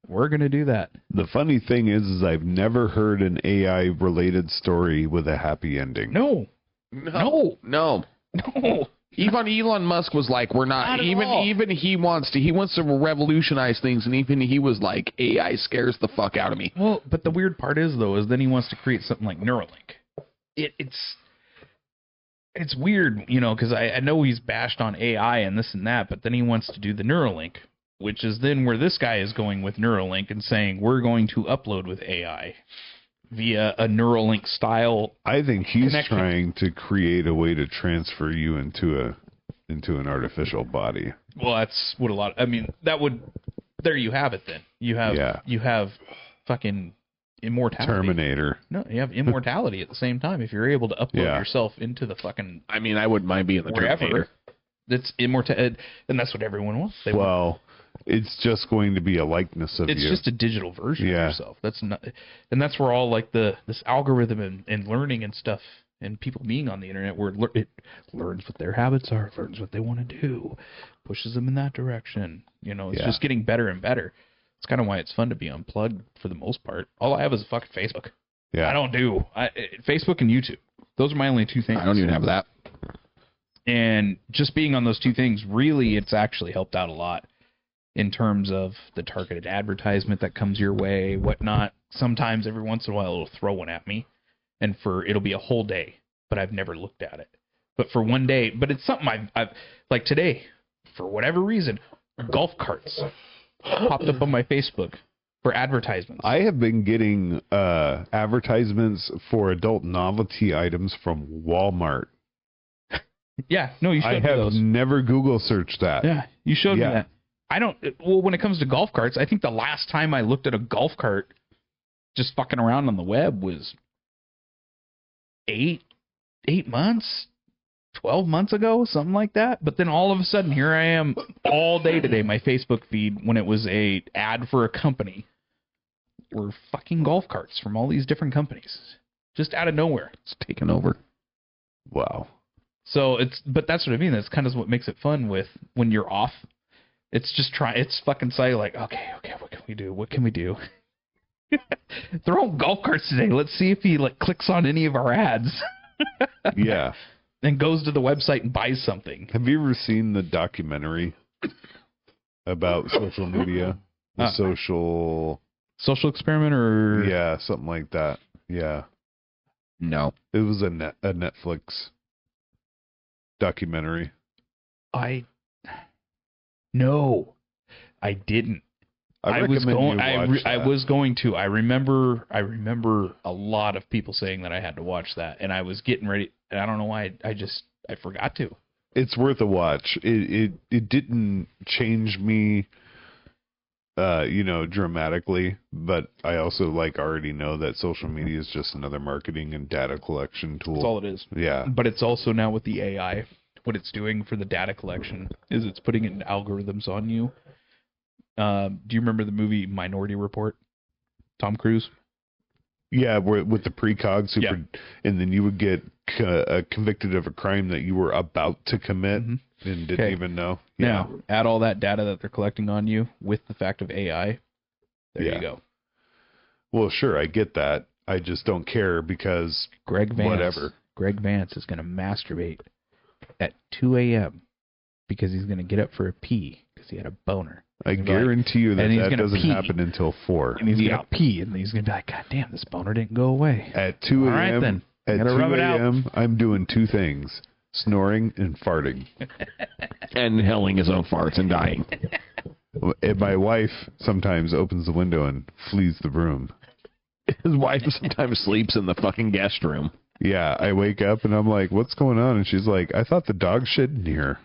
we're going to do that. The funny thing is I've never heard an AI related story with a happy ending. No. No. Even Elon Musk was like, we're not Not at all. even he wants to revolutionize things, and even he was like, AI scares the fuck out of me. Well, but the weird part is, though, is then he wants to create something like Neuralink. It's weird, because I know he's bashed on AI and this and that, but then he wants to do the Neuralink, which is then where this guy is going with Neuralink and saying we're going to upload with AI via a Neuralink style. I think he's Connection. trying to create a way to transfer you into an artificial body. Well, that's what there you have it then. You have fucking immortality. Terminator. No, you have immortality at the same time if you're able to upload Yeah. yourself into the fucking I mean, I wouldn't mind being the wherever. Terminator. That's immortal, and that's what everyone wants. They want. Well, it's just going to be a likeness of It's you. just a digital version Yeah. of yourself. That's not, and that's where all like this algorithm and learning and stuff and people being on the internet, where it learns what their habits are, learns what they want to do, pushes them in that direction. It's Yeah. just getting better and better. It's kind of why it's fun to be unplugged for the most part. All I have is a fucking Facebook. Yeah. I don't do Facebook and YouTube. Those are my only two things. I don't even have that. And just being on those two things, really, it's actually helped out a lot in terms of the targeted advertisement that comes your way, whatnot. Sometimes every once in a while it'll throw one at me, and it'll be a whole day, but I've never looked at it. But for one day, but it's something I've like today, for whatever reason, golf carts popped up on my Facebook for advertisements. I have been getting advertisements for adult novelty items from Walmart. Yeah, no, you showed I me have those. never Google searched that. Yeah, you showed me Yeah. that. I don't. Well, when it comes to golf carts, I think the last time I looked at a golf cart, just fucking around on the web, was 8 months, 12 months ago, something like that. But then all of a sudden, here I am all day today. My Facebook feed, when it was a ad for a company, were fucking golf carts from all these different companies, just out of nowhere. It's taken over. Wow. So but that's what I mean. That's kind of what makes it fun with when you're off. It's just it's fucking say like, okay, what can we do? What can we do? They're on golf carts today. Let's see if he like clicks on any of our ads. Yeah. And goes to the website and buys something. Have you ever seen the documentary about social media? The social experiment, or yeah, something like that. Yeah. No. It was a Netflix documentary. No, I didn't. I was going to. I remember a lot of people saying that I had to watch that, and I was getting ready. And I don't know why. I forgot to. It's worth a watch. It didn't change me, dramatically, but I also already know that social media is just another marketing and data collection tool. That's all it is. Yeah. But it's also now with the AI, what it's doing for the data collection is it's putting in algorithms on you. Do you remember the movie Minority Report? Tom Cruise? Yeah, with the precog and then you would get convicted of a crime that you were about to commit and didn't even know. Yeah. Now, add all that data that they're collecting on you with the fact of AI. There you go. Well, sure, I get that. I just don't care because Greg Vance is going to masturbate at 2 a.m. because he's going to get up for a pee because he had a boner. I guarantee you that doesn't happen until 4. And he's going to pee, and he's going to be like, God damn, this boner didn't go away. At 2 a.m., all right, then. At 2 a.m., I'm doing 2 things, snoring and farting. And inhaling his own farts and dying. And my wife sometimes opens the window and flees the room. His wife sometimes sleeps in the fucking guest room. Yeah, I wake up and I'm like, what's going on? And she's like, I thought the dog shit in here.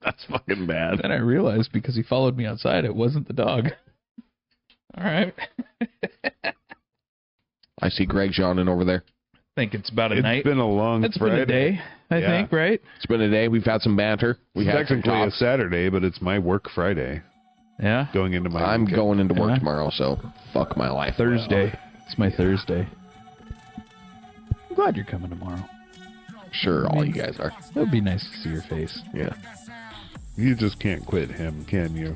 That's fucking bad. Then I realized because he followed me outside, it wasn't the dog. All right. I see Greg yawning over there. I think it's about a night. It's been a long It's Friday. been a day, I think, right? It's been a day. We've had some banter. We had technically a Saturday, but it's my work Friday. Yeah. Going into my I'm weekend. going into work tomorrow, so fuck my life. Thursday. It's my Thursday. I'm glad you're coming tomorrow. Sure, all you guys are. It would be nice to see your face. Yeah. You just can't quit him, can you?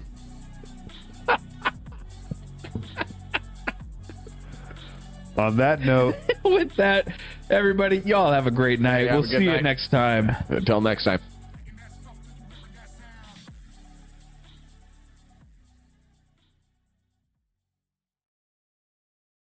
On that note, With that, everybody, y'all have a great night. Yeah, we'll see you next time. Until next time.